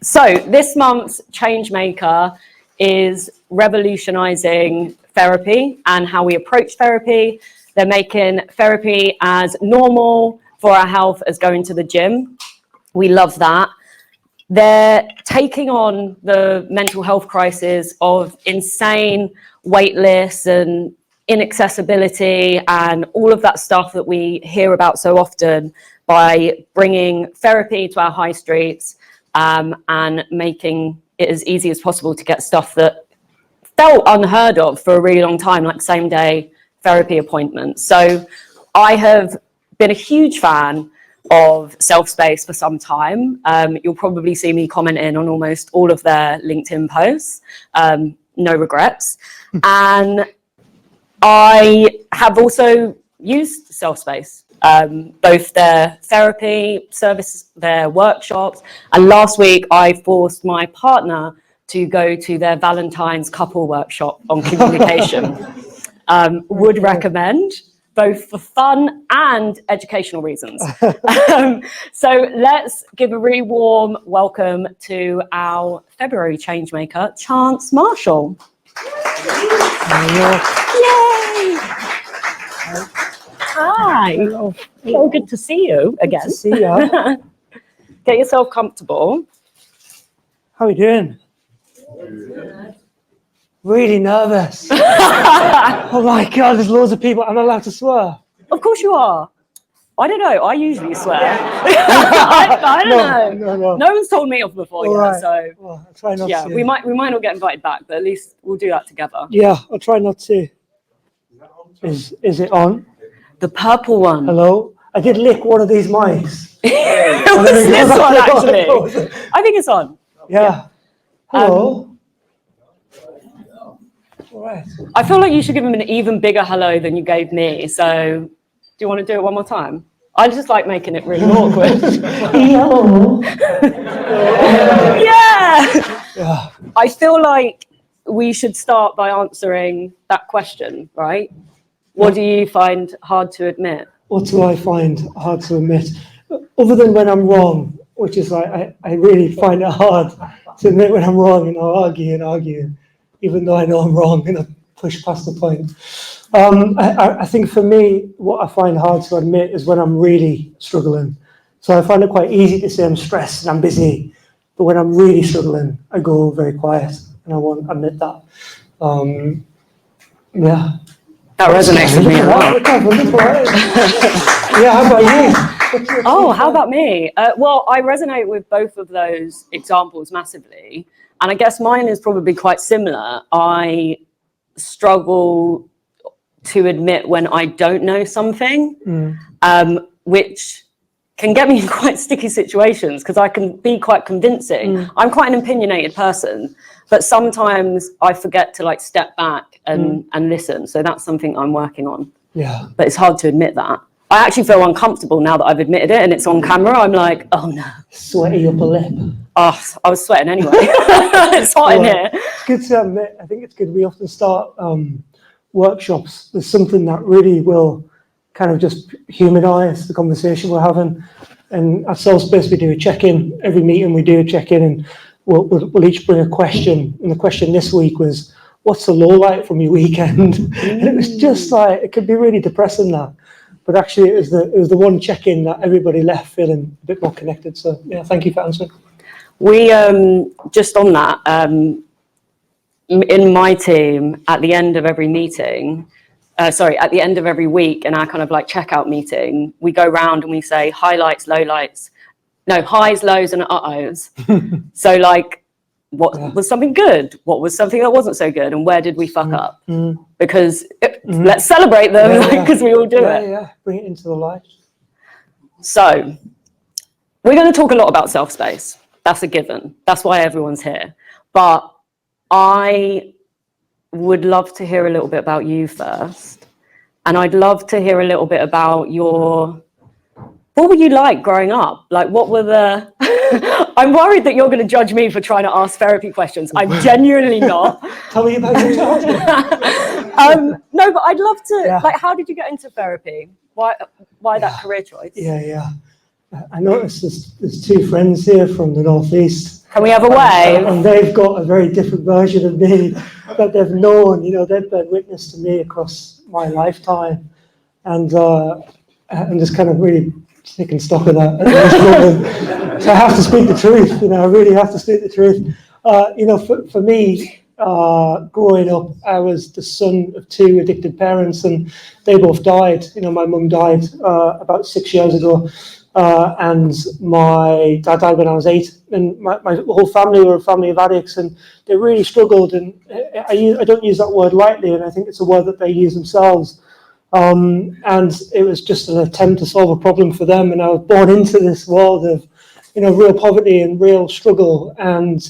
So this month's Changemaker is revolutionizing therapy and how we approach therapy. They're making therapy as normal for our health as going to the gym. We love that. They're taking on the mental health crisis of insane wait lists and inaccessibility and all of that stuff that we hear about so often by bringing therapy to our high streets and making it as easy as possible to get stuff that felt unheard of for a really long time, like same-day therapy appointments. So I have been a huge fan of Self-Space for some time. You'll probably see me commenting on almost all of their LinkedIn posts, no regrets. And I have also used Self-Space, both their therapy service, their workshops, and last week I forced my partner to go to their Valentine's couple workshop on communication. Would recommend, both for fun and educational reasons. So let's give a really warm welcome to our February Changemaker, Chance Marshall. Yay! Hi. Hello. So good to see you again. Good to see you. Get yourself comfortable. How are you doing? Really nervous. Oh my God, there's loads of people. I'm not allowed to swear. Of course you are. I don't know. I usually swear. I don't know. No. No one's told me off before yet, Right. so Well, I'll try not yeah, to. we might not get invited back, but at least we'll do that together. Yeah, I'll try not to. Is it on? The purple one. Hello? I did lick one of these mics. It was this one, actually. I think it's on. Yeah. Hello? All right. I feel like you should give him an even bigger hello than you gave me. So, do you want to do it one more time? I just like making it really awkward. Hello? Yeah. I feel like we should start by answering that question, right? What do you find hard to admit? What do I find hard to admit? Other than when I'm wrong, which is like, I really find it hard to admit when I'm wrong, and I'll argue, even though I know I'm wrong, and I push past the point. I think for me, what I find hard to admit is when I'm really struggling. So I find it quite easy to say I'm stressed and I'm busy, but when I'm really struggling, I go very quiet, and I won't admit that. Yeah. That resonates with me a lot. Yeah, how about you? Oh, how about me? Well, I resonate with both of those examples massively. And I guess mine is probably quite similar. I struggle to admit when I don't know something, which can get me in quite sticky situations because I can be quite convincing. I'm quite an opinionated person, but sometimes I forget to like step back and listen. So that's something I'm working on. Yeah. But it's hard to admit that. I actually feel uncomfortable now that I've admitted it and it's on camera. I'm like, oh no. Sweaty upper lip. Oh, I was sweating anyway. It's hot in here. It's good to admit. I think it's good. We often start workshops with something that really will kind of just humanise the conversation we're having. And at Self-Space, we do a check-in. Every meeting we do a check-in, and we'll each bring a question. And the question this week was, what's the low light from your weekend? And it was just like, it could be really depressing, that. But actually, it was the one check-in that everybody left feeling a bit more connected. So yeah, thank you for answering. We, just on that, in my team, at the end of every meeting, at the end of every week in our kind of like checkout meeting, we go round and we say highlights, lowlights, no, highs, lows, and uh-ohs. So like, what was something good? What was something that wasn't so good? And where did we fuck up? Because let's celebrate them because we all do it. Yeah, bring it into the light. So we're going to talk a lot about Self-Space. That's a given. That's why everyone's here. But I would love to hear a little bit about you first. And I'd love to hear a little bit about what were you like growing up? Like, what were the... I'm worried that you're going to judge me for trying to ask therapy questions. I'm genuinely not. Tell me about your childhood. No, but I'd love to, like, how did you get into therapy? Why that career choice? Yeah. I noticed there's two friends here from the Northeast. Can we have a wave? And they've got a very different version of me that they've known. They've been witness to me across my lifetime, and I'm just kind of really taking stock of that at this moment. So I have to speak the truth. I really have to speak the truth. For me, growing up, I was the son of two addicted parents, and they both died. My mum died about 6 years ago, and my dad died when I was 8. And my whole family were a family of addicts, and they really struggled. And I don't use that word lightly, and I think it's a word that they use themselves. And it was just an attempt to solve a problem for them. And I was born into this world of, real poverty and real struggle. And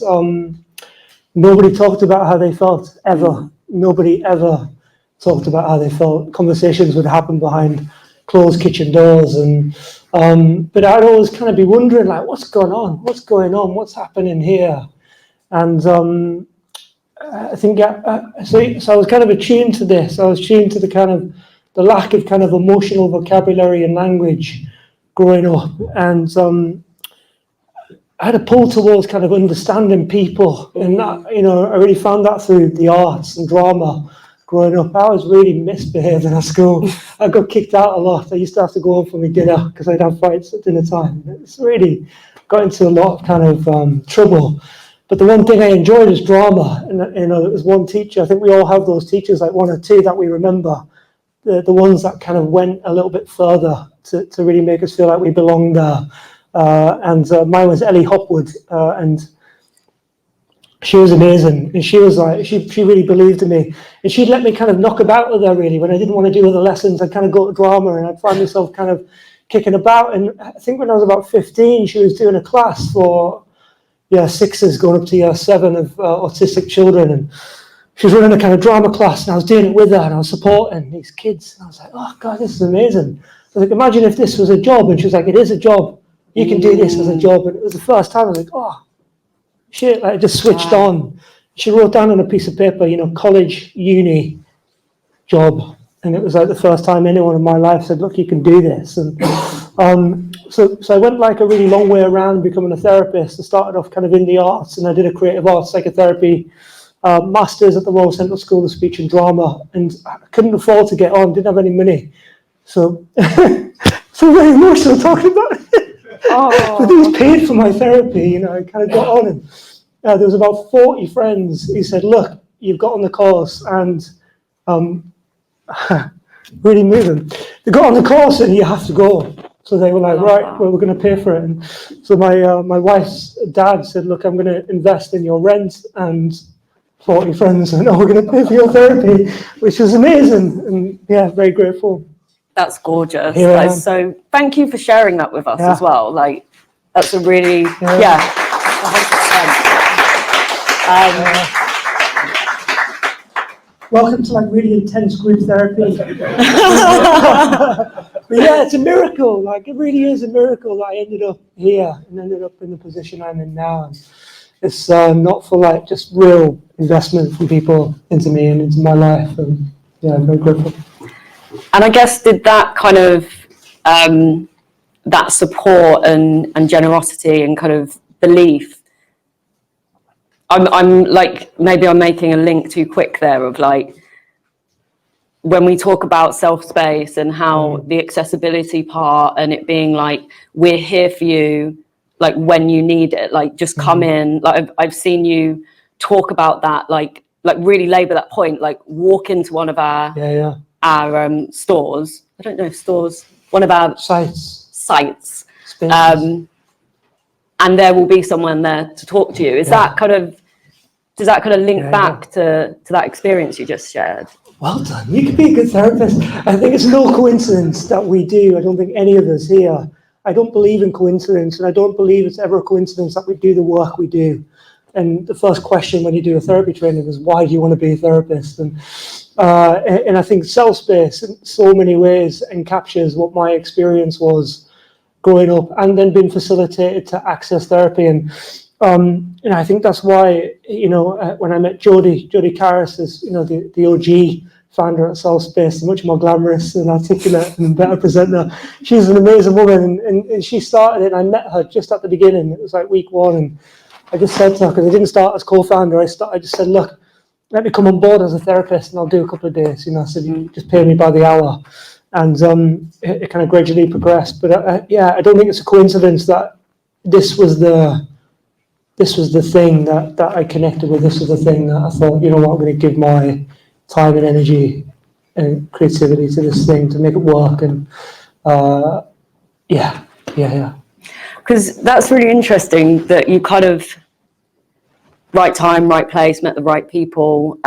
nobody talked about how they felt, ever. Nobody ever talked about how they felt. Conversations would happen behind closed kitchen doors. And but I'd always kind of be wondering, like, what's going on? What's going on? What's happening here? And I think, so I was kind of attuned to this. I was attuned to the lack of kind of emotional vocabulary and language growing up. And I had a pull towards kind of understanding people. And that, I really found that through the arts and drama growing up. I was really misbehaved in school. I got kicked out a lot. I used to have to go home for my dinner because I'd have fights at dinner time. It's really got into a lot of kind of trouble. But the one thing I enjoyed is drama. And, there was one teacher, I think we all have those teachers, like one or two that we remember, the ones that kind of went a little bit further to really make us feel like we belonged there. And mine was Ellie Hopwood, and she was amazing. And she was like, she really believed in me. And she'd let me kind of knock about with her, really. When I didn't want to do other lessons, I'd kind of go to drama, and I'd find myself kind of kicking about. And I think when I was about 15, she was doing a class for year 6s going up to year 7 of autistic children. And she was running a kind of drama class, and I was doing it with her, and I was supporting these kids. And I was like, oh, God, this is amazing. I was like, imagine if this was a job. And she was like, it is a job. You can do this as a job. And it was the first time I was like, oh, shit, like, I just switched on. She wrote down on a piece of paper, college, uni, job. And it was like the first time anyone in my life said, look, you can do this. And so I went like a really long way around becoming a therapist. I started off kind of in the arts, and I did a creative arts psychotherapy master's at the Royal Central School of Speech and Drama, and I couldn't afford to get on, didn't have any money. So so very emotional talking about it. But it was paid for my therapy, I kind of got on, and there was about 40 friends who said, look, you've got on the course, and really moving. They got on the course and you have to go. So they were like, right, well, we're going to pay for it. And so my wife's dad said, look, I'm going to invest in your rent, and 40 friends said, no, we're going to pay for your therapy, which was amazing. And yeah, very grateful. That's gorgeous. So thank you for sharing that with us as well. Like, that's a really, 100%. Welcome to like really intense group therapy. But yeah, it's a miracle. Like, it really is a miracle that I ended up here and ended up in the position I'm in now. And it's not for like just real investment from people into me and into my life. And yeah, I'm very grateful. And I guess did that kind of that support and generosity and kind of belief. I'm like, maybe I'm making a link too quick there of like, when we talk about self-space and how the accessibility part and it being like, we're here for you, like when you need it, like just come in. Like I've seen you talk about that, like really labor that point, like walk into one of our stores. I don't know if stores, one of our sites. And there will be someone there to talk to you. Is that kind of, does that kind of link back to that experience you just shared? Well done. You could be a good therapist. I think it's no coincidence that we do. I don't think any of us here. I don't believe in coincidence, and I don't believe it's ever a coincidence that we do the work we do. And the first question when you do a therapy training is, why do you want to be a therapist? And I think self-space in so many ways encaptures what my experience was growing up and then being facilitated to access therapy. And I think that's why, when I met Jodie Carris, as the OG founder at Self-Space, much more glamorous and articulate and better presenter. She's an amazing woman, and she started it, and I met her just at the beginning. It was like week 1, I just said to her, because I didn't start as co-founder, I just said, look, let me come on board as a therapist and I'll do a couple of days. I said, you just pay me by the hour. And it kind of gradually progressed. But yeah, I don't think it's a coincidence that this was the thing that I connected with. This was the thing that I thought, you know what, I'm going to give my time and energy and creativity to this thing to make it work. And yeah. Because that's really interesting that you kind of right time, right place, met the right people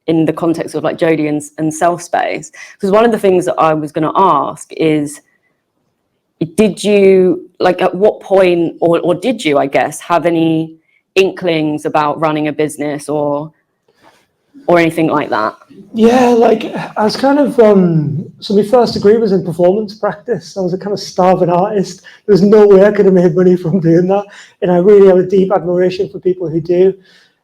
in the context of like Jodie and Self Space. Because one of the things that I was going to ask is, did you, like, at what point, or did you, I guess, have any inklings about running a business or anything like that? Yeah, like I was kind of, so my first degree was in performance practice. I was a kind of starving artist. There's no way I could have made money from doing that. And I really have a deep admiration for people who do.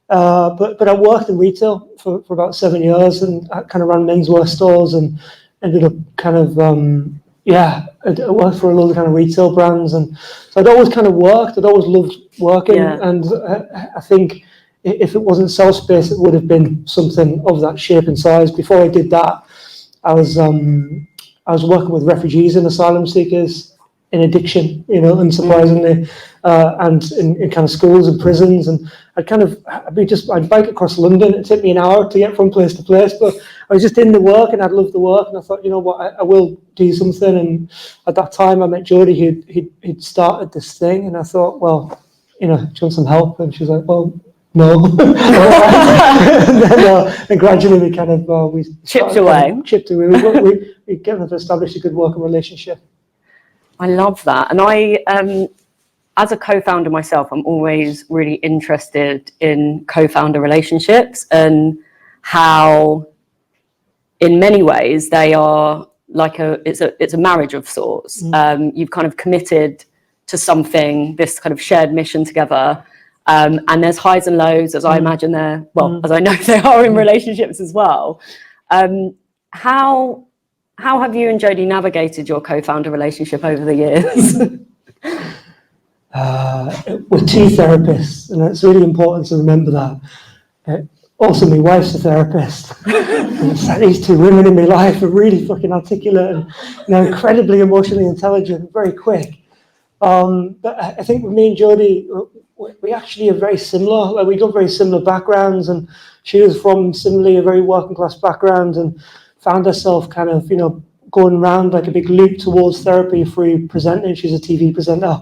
But I worked in retail for about 7 years, and I kind of ran menswear stores and ended up kind of, I worked for a lot of kind of retail brands. And so I'd always kind of worked. I'd always loved working. Yeah. And I think if it wasn't Self Space, it would have been something of that shape and size. Before I did that, I was working with refugees and asylum seekers in addiction, unsurprisingly, and in kind of schools and prisons. And I'd bike across London. It'd take me an hour to get from place to place, but I was just in the work and I'd love the work. And I thought, you know what, I will do something. And at that time, I met Jodie, who'd started this thing. And I thought, well, do you want some help? And she was like, well, no. And then gradually we kind of we chipped away. We kind of established a good working relationship. I love that. And I, as a co-founder myself, I'm always really interested in co-founder relationships and how, in many ways, they are like it's a marriage of sorts. You've kind of committed to something, this kind of shared mission together. And there's highs and lows, as I imagine there, as I know they are in relationships as well. How have you and Jodie navigated your co-founder relationship over the years? We're two therapists, and it's really important to remember that. Also, my wife's a therapist. These two women in my life are really fucking articulate and incredibly emotionally intelligent, very quick. But I think with me and Jodie, we actually are very similar. Like, we got very similar backgrounds, and she was from similarly a very working class background, and found herself kind of, going around like a big loop towards therapy through presenting. She's a TV presenter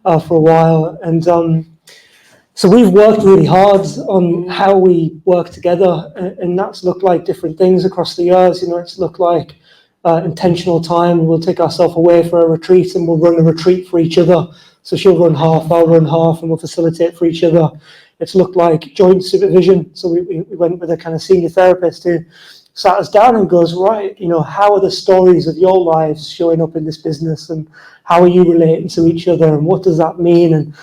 for a while, and so we've worked really hard on how we work together, and that's looked like different things across the years. It's looked like intentional time. We'll take ourselves away for a retreat, and we'll run a retreat for each other. So she'll run half, I'll run half, and we'll facilitate for each other. It's looked like joint supervision. So we went with a kind of senior therapist who sat us down and goes, right, how are the stories of your lives showing up in this business, and how are you relating to each other, and what does that mean? And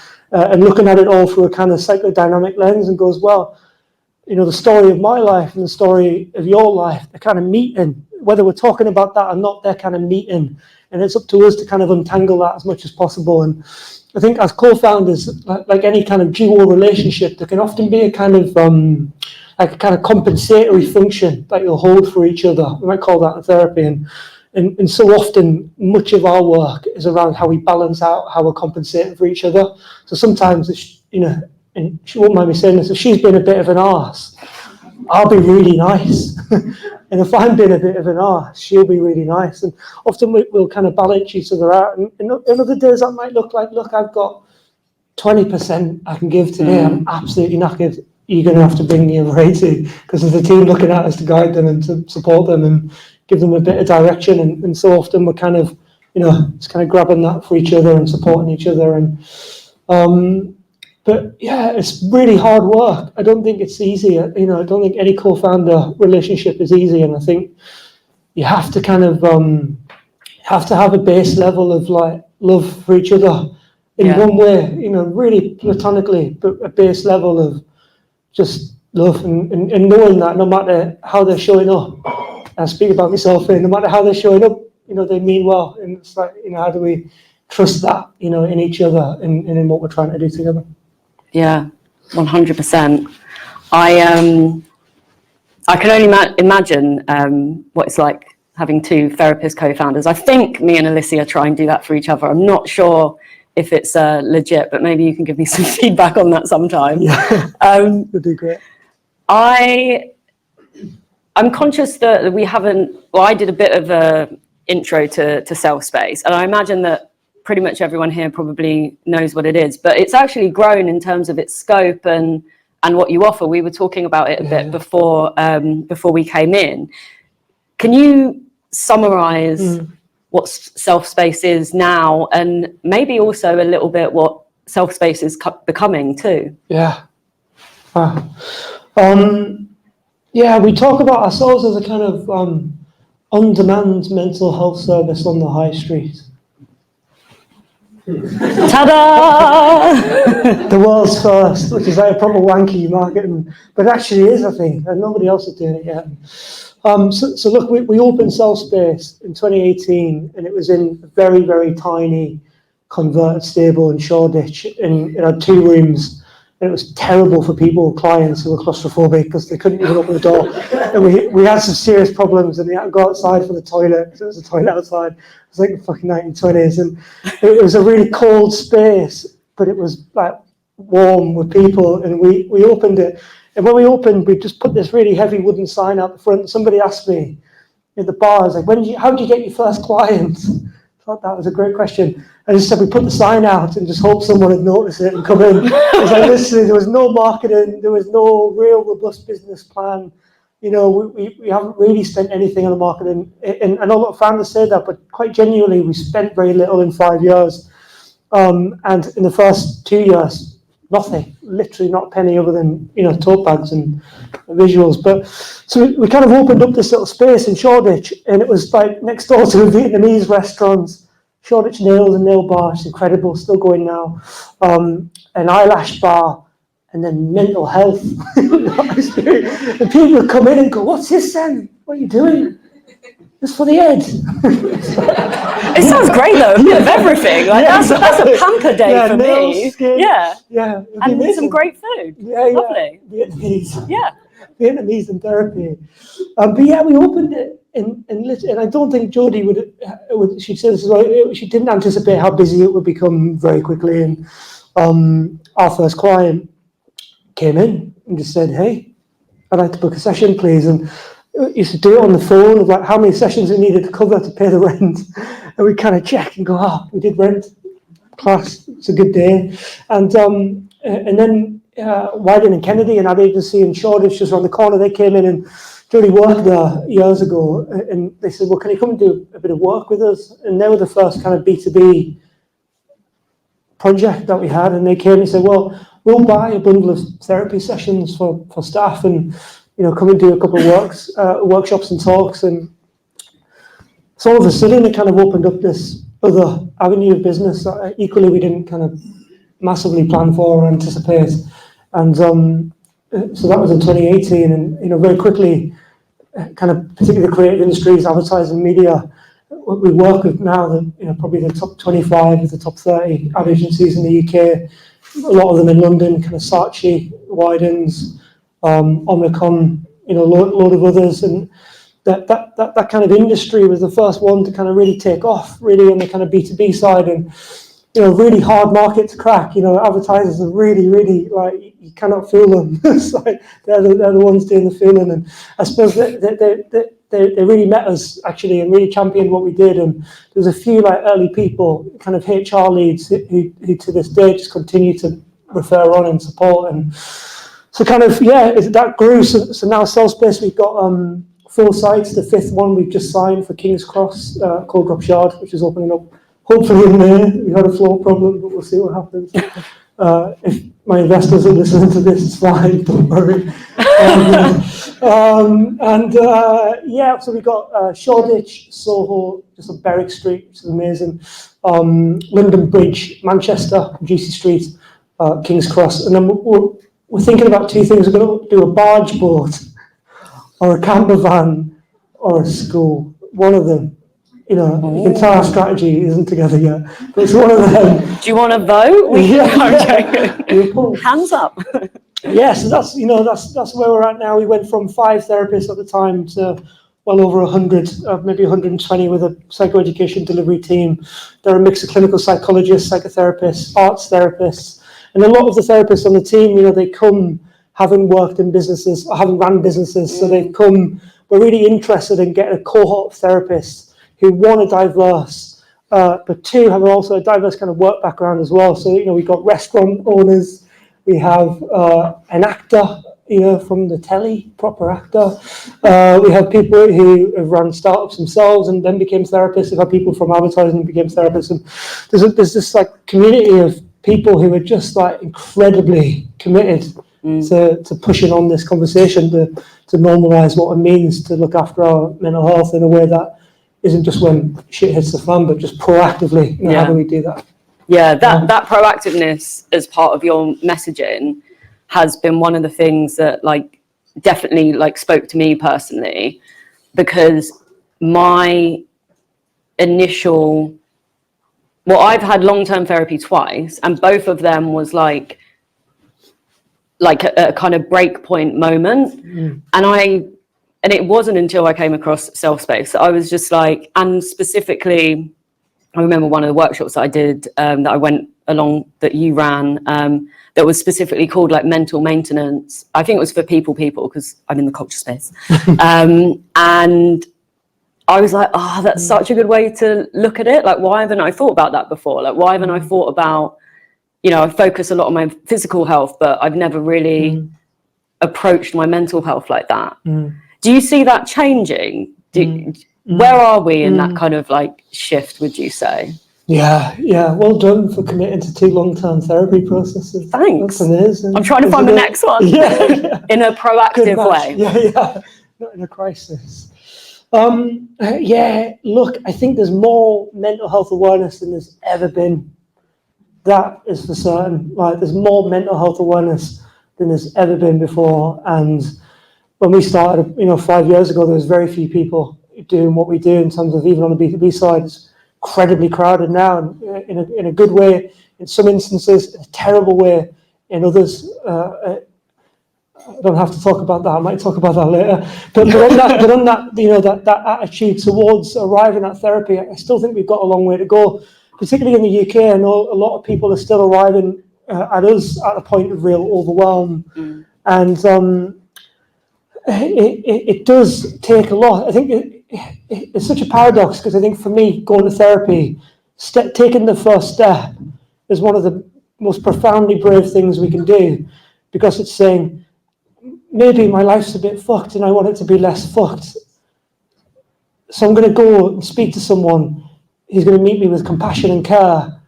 looking at it all through a kind of psychodynamic lens, and goes, well, the story of my life and the story of your life, they're kind of meeting. Whether we're talking about that or not, they're kind of meeting. And it's up to us to kind of untangle that as much as possible. And I think as co-founders, like any kind of dual relationship, there can often be a kind of like a kind of compensatory function that you'll hold for each other. We might call that in therapy. And so often, much of our work is around how we balance out how we're compensating for each other. So sometimes, and she won't mind me saying this, if she's been a bit of an arse, I'll be really nice. And if I'm being a bit of an arse, she'll be really nice. And often we'll kind of balance each other out. And in other days, that might look like, look, I've got 20% I can give today. I'm absolutely knackered. You're going to have to bring me over 80, because there's a team looking at us to guide them and to support them and give them a bit of direction. And so often we're kind of, it's kind of grabbing that for each other and supporting each other. And but yeah, it's really hard work. I don't think it's easy. I don't think any co-founder relationship is easy. And I think you have to kind of have to have a base level of like love for each other in one way, really platonically, but a base level of just love and knowing that no matter how they're showing up, I speak about myself here, no matter how they're showing up, they mean well. And it's like, how do we trust that, in each other and in what we're trying to do together? Yeah, 100%. I can only imagine what it's like having two therapist co-founders. I think me and Alicia try and do that for each other. I'm not sure if it's legit, but maybe you can give me some feedback on that sometime. Yeah, that'd be great. I'm conscious that we haven't, well, I did a bit of a intro to Self Space, and I imagine that pretty much everyone here probably knows what it is, but it's actually grown in terms of its scope and what you offer. We were talking about it a bit before we came in. Can you summarize what Self Space is now, and maybe also a little bit what Self Space is becoming too? Yeah. Yeah, we talk about ourselves as a kind of on-demand mental health service on the high street. Ta-da! The world's first, which is like a proper wanky marketing, but it actually is, I think, and nobody else is doing it yet. So look, we opened Self Space in 2018, and it was in a very, very tiny converted stable in Shoreditch, and it had 2 rooms. And it was terrible for clients who were claustrophobic because they couldn't even open the door. And we had some serious problems, and they had to go outside for the toilet because it was a toilet outside. It was like the fucking 1920s, and it was a really cold space, but it was like warm with people. And we opened it, and when we opened, we just put this really heavy wooden sign out the front. Somebody asked me at the bar, I was like, how did you get your first client? I thought that was a great question. I just said we put the sign out and just hope someone would notice it and come in. I was like, listen, there was no marketing, there was no real robust business plan. You know, we haven't really spent anything on the marketing. And I know a lot of founders say that, but quite genuinely, we spent very little in 5 years. And in the first 2 years, nothing, literally not a penny other than, tote bags and visuals. But so we kind of opened up this little space in Shoreditch, and it was like next door to a Vietnamese restaurant. Shoreditch Nails and Nail Bar, it's incredible, still going now. An eyelash bar, and then mental health. And people would come in and go, "What's this then? What are you doing?" It's for the head. It sounds great though, a bit of everything. Like that's a pamper day for nails, me. Skin. Yeah, and some great food. Yeah, lovely. Vietnamese. Yeah, Vietnamese and therapy. But yeah, we opened it, and I don't think Jodie would. She said this as well. She didn't anticipate how busy it would become very quickly, and our first client came in and just said, "Hey, I'd like to book a session, please." And used to do it on the phone of like how many sessions we needed to cover to pay the rent, and we kind of check and go, we did rent, class, it's a good day. And then Wyden and Kennedy, an ad agency in Shoreditch just around the corner, they came in, and Jodie worked there years ago, and they said, well, can you come and do a bit of work with us? And they were the first kind of B2B project that we had, and they came and said, well, we'll buy a bundle of therapy sessions for staff, and come and do a couple of workshops and talks. And so all of a sudden it kind of opened up this other avenue of business that equally we didn't kind of massively plan for or anticipate. And so that was in 2018, and very quickly, kind of particularly the creative industries, advertising, media, what we work with now, probably the top 25 of the top 30 ad agencies in the UK, a lot of them in London, kind of Saatchi, Wydens, Omnicom, load of others, and that kind of industry was the first one to kind of really take off, really on the kind of B2B side, and really hard market to crack. Advertisers are really, really like you cannot fool them. It's like they're the ones doing the fooling, and I suppose they really met us actually and really championed what we did. And there's a few like early people, kind of HR leads, who to this day just continue to refer on and support. And so kind of, that grew. So now Self Space, we've got 4 sites. The 5th one we've just signed for King's Cross, Coldcroft Yard, which is opening up hopefully in May. We had a floor problem, but we'll see what happens. If my investors are listening to this, it's fine, don't worry. So we've got Shoreditch, Soho, just on Berwick Street, which is amazing. London Bridge, Manchester, Juicy Street, King's Cross. And then we're thinking about 2 things. We're going to do a barge boat or a camper van or a school, one of them. you know, you can tell our strategy isn't together yet, but it's one of them. Do you want to vote? Hands up. Yeah, so that's, you know, that's where we're at now. We went from 5 therapists at the time to well over 100, maybe 120 with a psychoeducation delivery team. They're a mix of clinical psychologists, psychotherapists, arts therapists, and a lot of the therapists on the team, you know, they come having worked in businesses or having run businesses, so they've come. We're really interested in getting a cohort of therapists who, one, are diverse, but two, have also a diverse kind of work background as well. So, you know, we've got restaurant owners, we have an actor, you know, from the telly, proper actor. We have people who have run startups themselves and then became therapists. We've had people from advertising who became therapists. And there's this like community of people who are just like incredibly committed to pushing on this conversation, to normalise what it means to look after our mental health in a way that isn't just when shit hits the fan, but just proactively. You know, how do we do that? Yeah, that proactiveness as part of your messaging has been one of the things that like definitely like spoke to me personally, because my initial, well, I've had long-term therapy twice, and both of them was like a kind of break point moment. And it wasn't until I came across Self-Space that I was just like, and specifically, I remember one of the workshops that I did, that I went along, that you ran, that was specifically called like mental maintenance. I think it was for people, because I'm in the culture space. And I was like, oh, that's such a good way to look at it. Like, why haven't I thought about that before? Like, why haven't I thought about, you know, I focus a lot on my physical health, but I've never really approached my mental health like that. Do you see that changing? Where are we in that kind of like shift, would you say? Yeah. Well done for committing to 2 long-term therapy processes. Thanks. That's amazing. I'm trying to find the next one. In a proactive way. Yeah. Not in a crisis. Look, I think there's more mental health awareness than there's ever been. That is for certain. Like, there's more mental health awareness than there's ever been before. And when we started, you know, 5 years ago, there was very few people doing what we do in terms of, even on the B2B side. It's incredibly crowded now, and in a good way in some instances, in a terrible way in others. I don't have to talk about that. I might talk about that later. But on that, you know, that attitude towards arriving at therapy, I still think we've got a long way to go. Particularly in the UK, I know a lot of people are still arriving at us at a point of real overwhelm, and it does take a lot. I think it's such a paradox, because I think for me, going to therapy, taking the first step, is one of the most profoundly brave things we can do, because it's saying, maybe my life's a bit fucked and I want it to be less fucked. So I'm going to go and speak to someone who's going to meet me with compassion and care,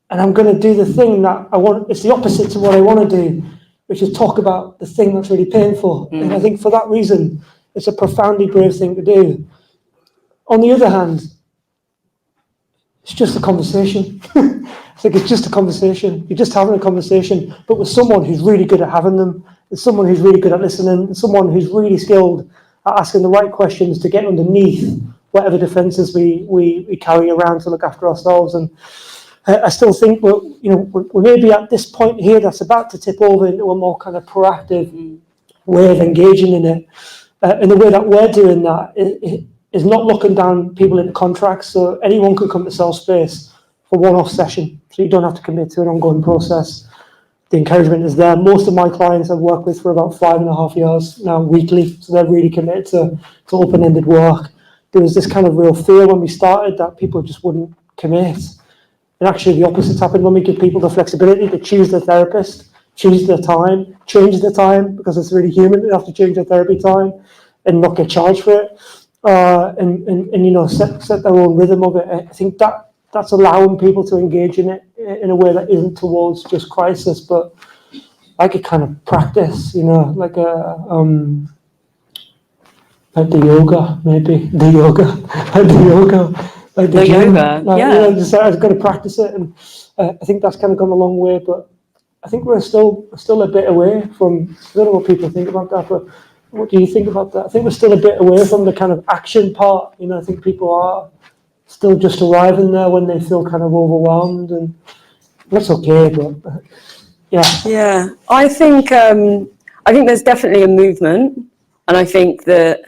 and I'm going to do the thing that I want. It's the opposite to what I want to do, which is talk about the thing that's really painful. And I think for that reason, it's a profoundly brave thing to do. On the other hand, it's just a conversation. It's just a conversation. You're just having a conversation, but with someone who's really good at having them, and someone who's really good at listening, and someone who's really skilled at asking the right questions to get underneath whatever defenses we carry around to look after ourselves. And I still think we're maybe at this point here that's about to tip over into a more kind of proactive way of engaging in it. And the way that we're doing that is not looking down people into contracts. So anyone could come to Self-Space for one-off session. So you don't have to commit to an ongoing process. The encouragement is there. Most of my clients I've worked with for about 5.5 years now, weekly. So they're really committed to open-ended work. There was this kind of real fear when we started that people just wouldn't commit. And actually the opposite happened when we give people the flexibility to choose their therapist, choose their time, change their time, because it's really human to have to change their therapy time and not get charged for it, and you know, set their own rhythm of it. I think that's allowing people to engage in it in a way that isn't towards just crisis, but like a kind of practice, you know, like like the yoga, maybe the yoga, like the gym. Like, yeah. You know, just I've got to practice it, and I think that's kind of gone a long way. But I think we're still a bit away from. I don't know what people think about that, but what do you think about that? I think we're still a bit away from the kind of action part. You know, I think people are still just arriving there when they feel kind of overwhelmed, and that's okay, but Yeah, I think there's definitely a movement, and I think that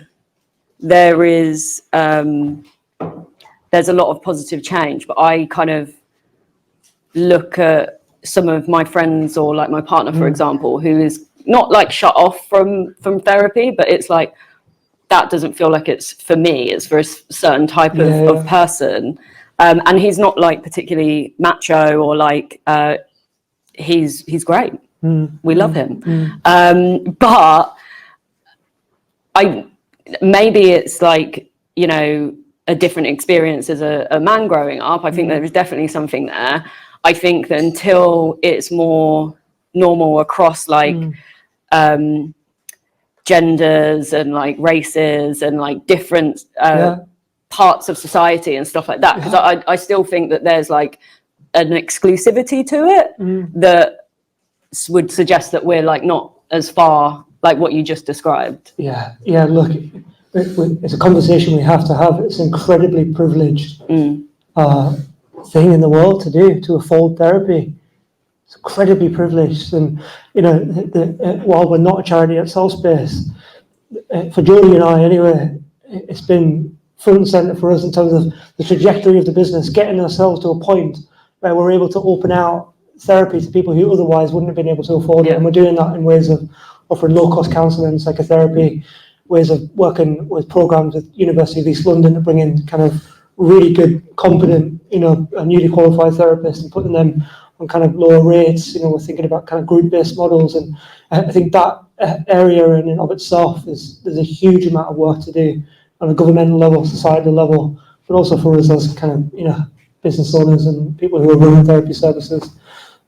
there's a lot of positive change. But I kind of look at some of my friends, or like my partner, for example, who is not like shut off from therapy, but it's like that doesn't feel like it's for me. It's for a certain type of person, and he's not like particularly macho or like. He's great. We love him. But maybe it's like, you know, a different experience as a man growing up. I think there's definitely something there. I think that until it's more normal across like genders and like races and like different parts of society and stuff like that, because I still think that there's like an exclusivity to it that would suggest that we're like not as far like what you just described. Look, it's a conversation we have to have. It's an incredibly privileged thing in the world to do, to afford therapy. It's incredibly privileged, and you know, while we're not a charity at Southspace, for Jodie and I anyway, it's been front and centre for us in terms of the trajectory of the business, getting ourselves to a point where we're able to open out therapy to people who otherwise wouldn't have been able to afford it. And we're doing that in ways of offering low-cost counselling and psychotherapy, ways of working with programs with University of East London to bring in kind of really good, competent, you know, newly qualified therapists and putting them on kind of lower rates. You know, we're thinking about kind of group-based models, and I think that area in and of itself there's a huge amount of work to do on a governmental level, societal level, but also for us as kind of, you know, business owners and people who are running therapy services.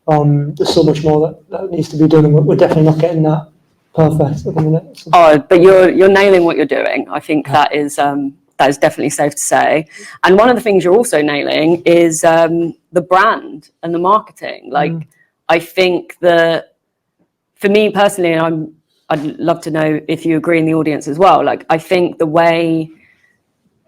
There's so much more that needs to be done, and we're definitely not getting that perfect at the minute. So. Oh, but you're nailing what you're doing. I think that is definitely safe to say. And one of the things you're also nailing is the brand and the marketing. Like, I think that for me personally, and I'd love to know if you agree in the audience as well. Like, I think the way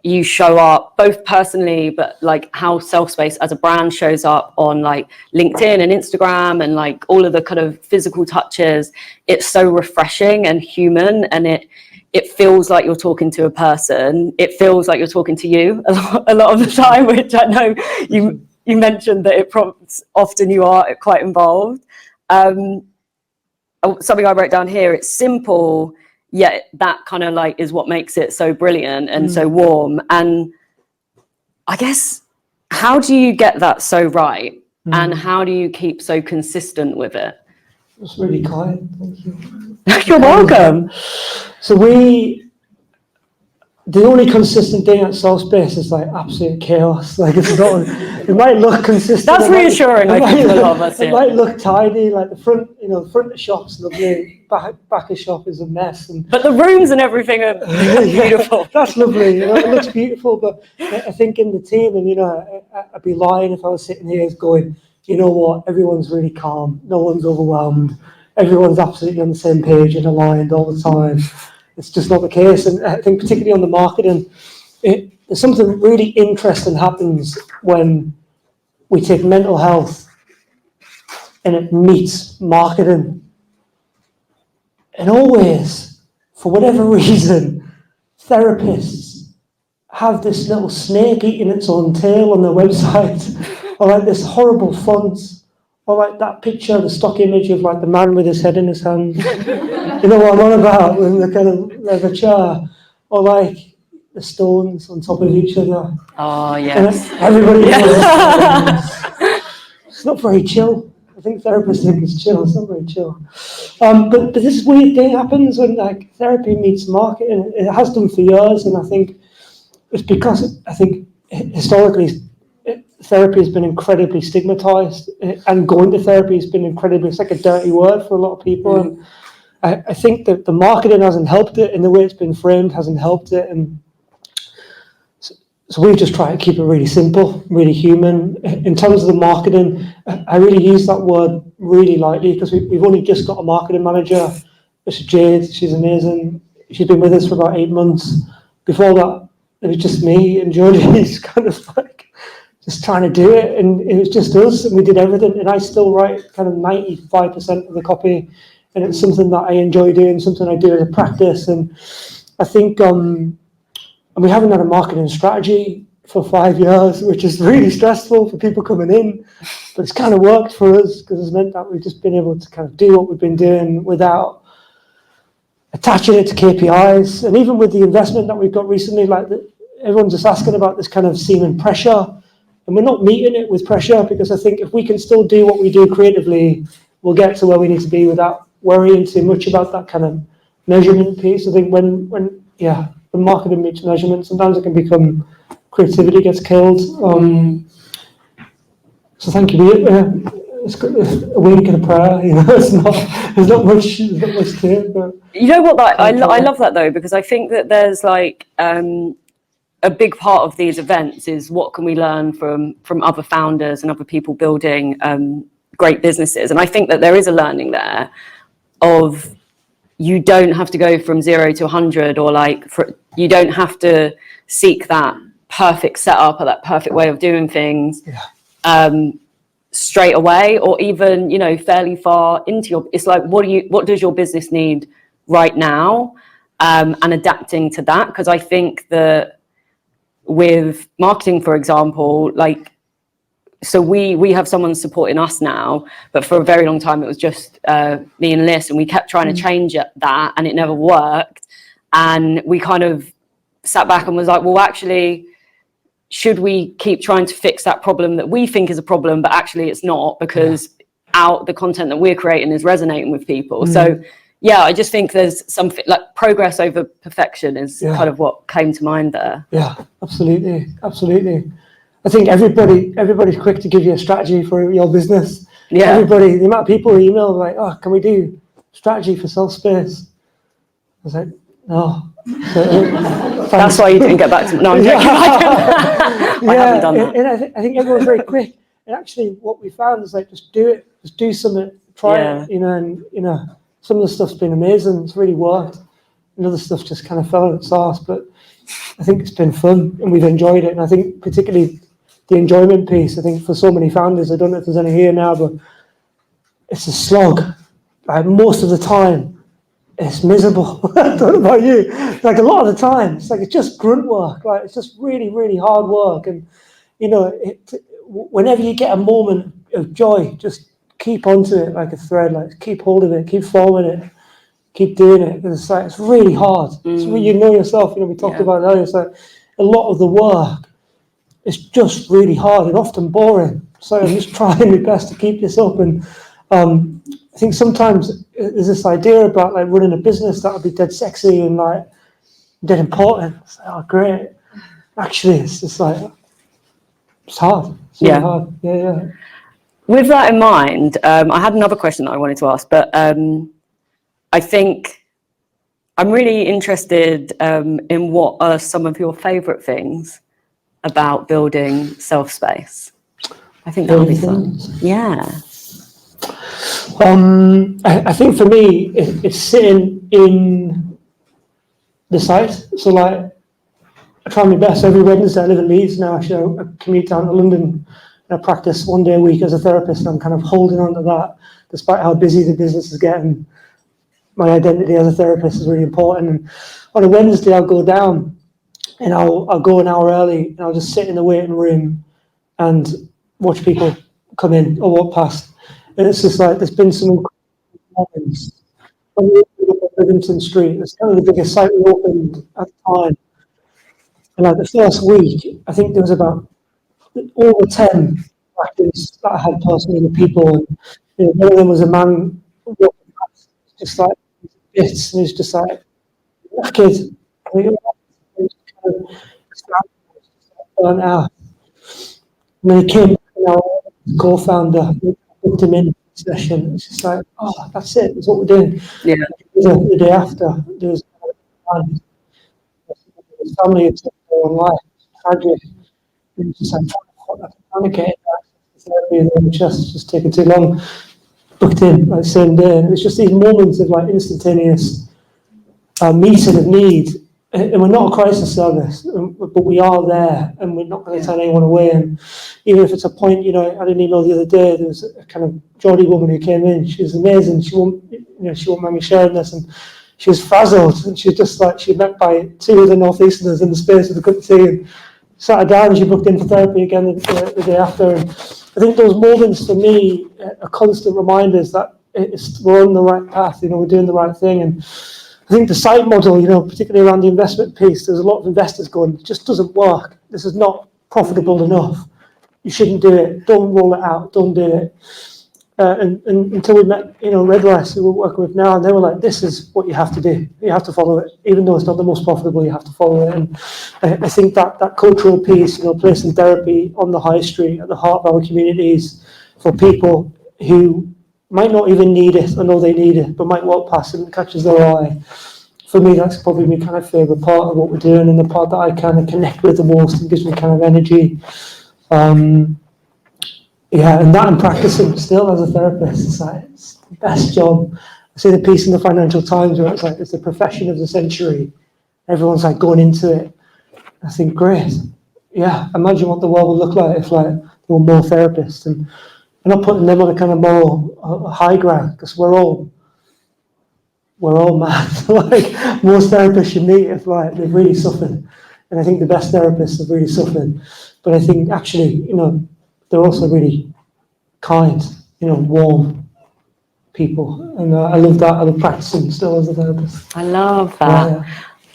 you show up both personally, but like how Selfspace as a brand shows up on like LinkedIn and Instagram and like all of the kind of physical touches, it's so refreshing and human, and it feels like you're talking to a person. It feels like you're talking to you a lot of the time, which I know you mentioned that it prompts often you are quite involved. Something I wrote down here, it's simple, yet that kind of like is what makes it so brilliant and so warm. And I guess, how do you get that so right? And how do you keep so consistent with it? That's really kind, thank you. You're welcome. So the only consistent thing at Southspace is like absolute chaos. Like, it's not, it might look consistent. That's reassuring. I think for a lot of us. It might look tidy, like the front of the shop's lovely, back of shop is a mess. But the rooms and everything are beautiful. That's lovely. You know, it looks beautiful, but I think in the team, and you know, I'd be lying if I was sitting here going, you know what, everyone's really calm, no one's overwhelmed, everyone's absolutely on the same page and aligned all the time. It's just not the case. And I think particularly on the marketing, there's something really interesting happens when we take mental health and it meets marketing. And always, for whatever reason, therapists have this little snake eating its own tail on their website, or like this horrible font, or like that picture, the stock image of like the man with his head in his hand. You know what I'm on about, in the kind of leather chair, or like the stones on top of each other. Oh yes. And everybody knows it's not very chill. I think therapists think it's chill. It's not very chill. But this weird thing happens when like therapy meets marketing. It has done for years, and I think it's because I think historically therapy has been incredibly stigmatized, and going to therapy has been incredibly, it's like a dirty word for a lot of people. And I think that the marketing hasn't helped it, and the way it's been framed hasn't helped it. And so we've just tried to keep it really simple, really human. In terms of the marketing, I really use that word really lightly, because we've only just got a marketing manager, Mr. Jade. She's amazing. She's been with us for about 8 months. Before that, it was just me and Geordie's kind of like just trying to do it, and it was just us, and we did everything. And I still write kind of 95% of the copy, and it's something that I enjoy doing, something I do as a practice. And I think, and we haven't had a marketing strategy for 5 years, which is really stressful for people coming in, but it's kind of worked for us because it's meant that we've just been able to kind of do what we've been doing without attaching it to KPIs. And even with the investment that we've got recently, like everyone's just asking about this kind of seeming pressure, and we're not meeting it with pressure, because I think if we can still do what we do creatively, we'll get to where we need to be without worrying too much about that kind of measurement piece. I think when marketing meets measurement, sometimes it can become creativity gets killed. So thank you. It's a week and a prayer. There's not much to it. But you know what? I love that though, because I think that there's like a big part of these events is what can we learn from other founders and other people building great businesses, and I think that there is a learning there of you don't have to go from 0 to 100, or you don't have to seek that perfect setup or that perfect way of doing things straight away, or even fairly far into your. It's like what does your business need right now, and adapting to that, because I think that with marketing, for example, so we have someone supporting us now, but for a very long time it was just me and Liz, and we kept trying to change that, and it never worked. And we kind of sat back and was like, well, actually, should we keep trying to fix that problem that we think is a problem, but actually it's not, because the content that we're creating is resonating with people. So yeah, I just think there's something like progress over perfection is kind of what came to mind there. Yeah, absolutely. I think everybody's quick to give you a strategy for your business. Yeah. Everybody, the amount of people who email like, oh, can we do strategy for self space? I was like, no. So, that's why you didn't get back to me. No, I'm joking. I haven't done that. And I think everyone's very quick. And actually, what we found is like, just do it, just do something, try it, and some of the stuff's been amazing. It's really worked. And other stuff just kind of fell on its arse. But I think it's been fun and we've enjoyed it. And I think particularly the enjoyment piece, I think for so many founders, I don't know if there's any here now, but it's a slog. Like most of the time, it's miserable. I don't know about you. Like a lot of the time, it's just grunt work. Like it's just really, really hard work. And, whenever you get a moment of joy, just keep onto it like a thread, like keep hold of it, keep following it, keep doing it. Because it's really hard. It's really, yourself, we talked about it earlier. It's like a lot of the work is just really hard and often boring. So I'm just trying my best to keep this up. And I think sometimes there's this idea about like running a business that would be dead sexy and like dead important. It's like, oh, great. Actually, it's just like, it's hard. It's really hard. Yeah. With that in mind, I had another question that I wanted to ask, but I think I'm really interested in what are some of your favourite things about building self space. I think that would be fun. Yeah. I think for me, it's sitting in the site. So like, I try my best every Wednesday. I live in Leeds now. Actually, I commute down to London. I practice 1 day a week as a therapist. I'm kind of holding on to that, despite how busy the business is getting. My identity as a therapist is really important. And on a Wednesday, I'll go down and I'll go an hour early and I'll just sit in the waiting room and watch people come in or walk past. And it's just like, there's been some moments. When we opened up Livingston Street, it's kind of the biggest site we opened at the time. And like the first week, I think there was about over 10 practice that I had personally with people. And one of them was a man walking past, just like bits, and he's just like, kid, burnt out. And then he came, our co-founder, booked him in the session. It's just like, oh, that's it. That's what we're doing. Yeah. The day after, there was his family had took their own life. Tragic. It was just like, trying to get therapy in the NHS, just taking too long. Booked in like the same day. And it's just these moments of like instantaneous meeting of need and we're not a crisis service, but we are there, and we're not going to turn anyone away. And even if it's a point, I had an email the other day. There was a kind of Geordie woman who came in. She was amazing. She won't mind me sharing this, and she was frazzled, and she was just like, she met by 2 other northeasterners in the space of a cup of tea, and sat her down, and she booked in for therapy again the day after. And I think those moments for me are constant reminders that we're on the right path. We're doing the right thing. And I think the site model, particularly around the investment piece, there's a lot of investors going, it just doesn't work. This is not profitable enough. You shouldn't do it. Don't roll it out. Don't do it. And until we met, Redrice, who we're working with now, and they were like, this is what you have to do. You have to follow it. Even though it's not the most profitable, you have to follow it. And I think that cultural piece, placing therapy on the high street, at the heart of our communities, for people who might not even need it, or know they need it, but might walk past it and catches their eye. For me, that's probably my kind of favourite part of what we're doing, and the part that I kind of connect with the most and gives me kind of energy. And that and practicing still as a therapist, it's the best job. I see the piece in the Financial Times where it's the profession of the century. Everyone's going into it. I think, great. Yeah, imagine what the world would look like if there were more therapists. And I'm not putting them on a kind of moral high ground, because we're all mad. Most therapists you meet, if they've really suffered, and I think the best therapists have really suffered. But I think actually, they're also really kind, warm people, and I love that. I love practicing still as a therapist. I love that. Yeah.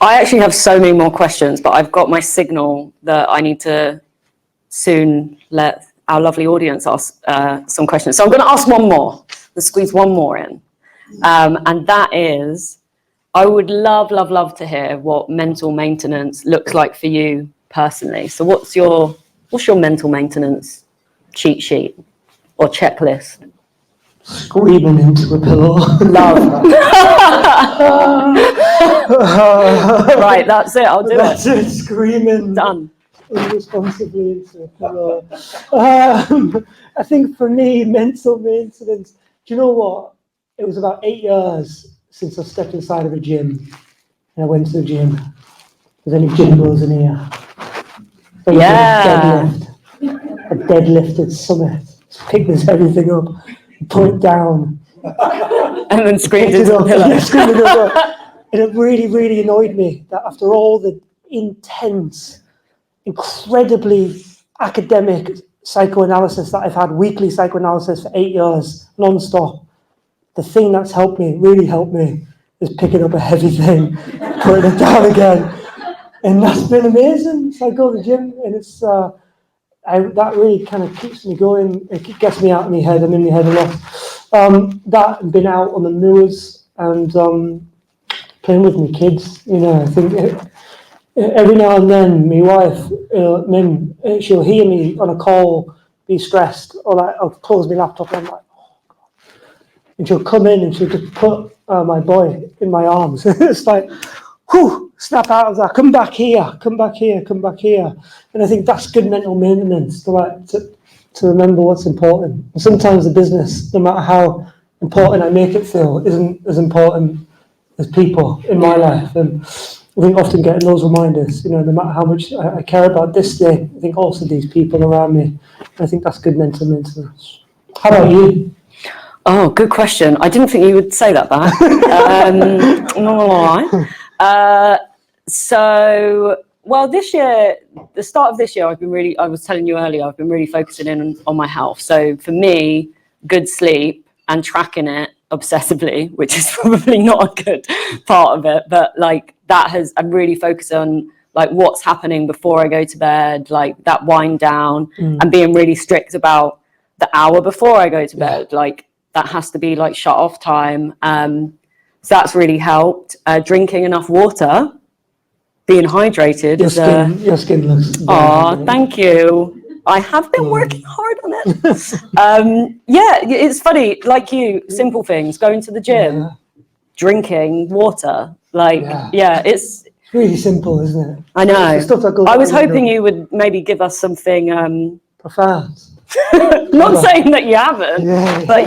I actually have so many more questions, but I've got my signal that I need to soon let our lovely audience ask some questions. So I'm going to ask one more. Let's squeeze one more in. And that is, I would love to hear what mental maintenance looks like for you personally. So what's your mental maintenance cheat sheet or checklist? Screaming into a pillow. Love. Right, that's it. I'll do that's it. Screaming. Done. Irresponsibly into a pillow. I think for me, mental maintenance, do you know what? It was about 8 years since I stepped inside of a gym, and I went to the gym. There's any gym goers in here? Yeah. I deadlifted Summit, picked this everything up, put it down, and then screamed into the pillow. And it really, really annoyed me that after all the intense, incredibly academic psychoanalysis that I've had, weekly psychoanalysis for 8 years, non-stop, the thing that's really helped me, is picking up a heavy thing, putting it down again. And that's been amazing. So I go to the gym, and it's that really kind of keeps me going. It gets me out of my head. I'm in my head a lot. That and been out on the moors and playing with my kids. I think every now and then, my wife, she'll hear me on a call, be stressed, or I'll close my laptop and I'm like, oh God. And she'll come in and she'll just put my boy in my arms. It's like, whew, snap out of that. Come back here. And I think that's good mental maintenance to remember what's important. And sometimes the business, no matter how important I make it feel, isn't as important as people in my life. And I think often getting those reminders, no matter how much I care about this day, I think also these people around me. I think that's good mental maintenance. How about you? Oh, good question. I didn't think you would say that back. Not gonna lie. This year, the start of this year, I was telling you earlier, I've been really focusing in on my health. So for me, good sleep and tracking it obsessively, which is probably not a good part of it, but I'm really focused on what's happening before I go to bed, that wind down, and being really strict about the hour before I go to bed. That has to be shut off time. So that's really helped. Drinking enough water, being hydrated. Your skin looks. Oh, thank you. I have been working hard on it. It's funny, like you, simple things, going to the gym, drinking water. It's really simple, isn't it? I know. I was hoping you would maybe give us something profound. Not saying that you haven't, but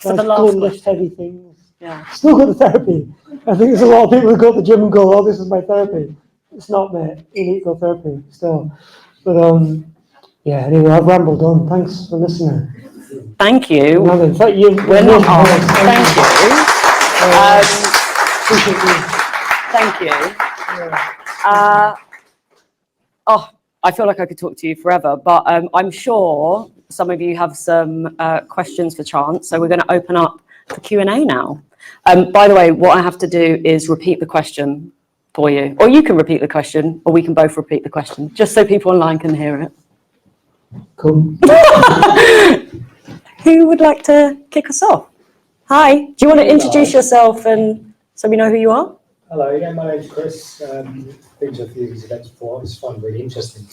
for the last one. Lift heavy things. Yeah. Still got the therapy. I think there's a lot of people who go to the gym and go, "Oh, this is my therapy." It's not, mate. You need to go therapy still. But yeah. Anyway, I've rambled on. Thanks for listening. Thank you. No, in fact, you. We're not off. Thank you. Appreciate you. Thank you. Yeah. Oh, I feel like I could talk to you forever, but I'm sure some of you have some questions for Chance, so we're going to open up for Q&A now. By the way, what I have to do is repeat the question for you, or you can repeat the question, or we can both repeat the question, just so people online can hear it. Cool. Who would like to kick us off? Hi, do you want to introduce yourself and so we know who you are? Hello, yeah, my name's Chris. Been to a few of these events before. It's fun, really interesting.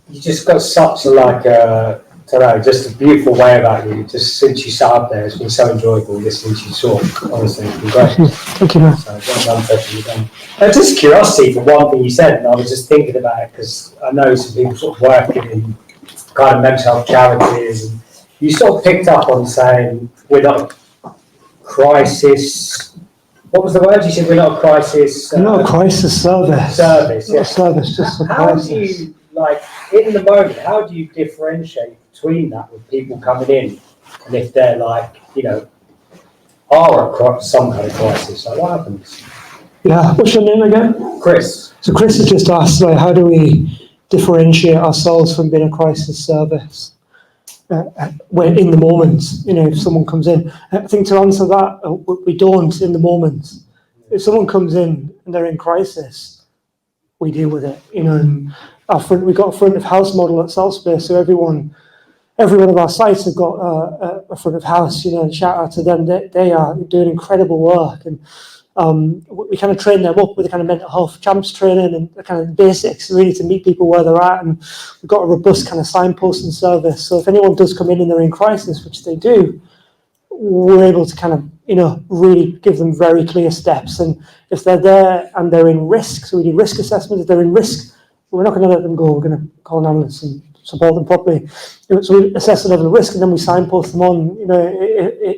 You just got such a don't know, just a beautiful way about you. Just since you sat up there, it's been so enjoyable listening to you talk. Honestly, it's been great. Thank you, man. So well done for everything you've done. Just curiosity for one thing you said, and I was just thinking about it because I know some people sort of working in kind of mental health charities, and you sort of picked up on saying we're not a crisis. What was the word you said? We're not a crisis. Not a crisis service. Service, Not yeah. a service, just a How crisis. do you, like, in the moment, how do you differentiate between that with people coming in, and if they're like, you know, are some kind of crisis? Like, what happens? Yeah, what's your name again? Chris. So Chris has just asked, like, how do we differentiate ourselves from being a crisis service? When in the moment, you know, if someone comes in, I think to answer that, we don't in the moment. If someone comes in and they're in crisis, we deal with it. You know, and we got a front of house model at Saltspace, so every one of our sites have got a front of house. You know, and shout out to them. They are doing incredible work, and we kind of train them up with the kind of mental health champs training and the kind of basics really to meet people where they're at. And we've got a robust kind of signposting service. So if anyone does come in and they're in crisis, which they do, we're able to kind of, you know, really give them very clear steps. And if they're there and they're in risk, so we do risk assessment. If they're in risk, we're not going to let them go. We're going to call an ambulance and support them properly. So we assess the level of risk and then we signpost them on, you know,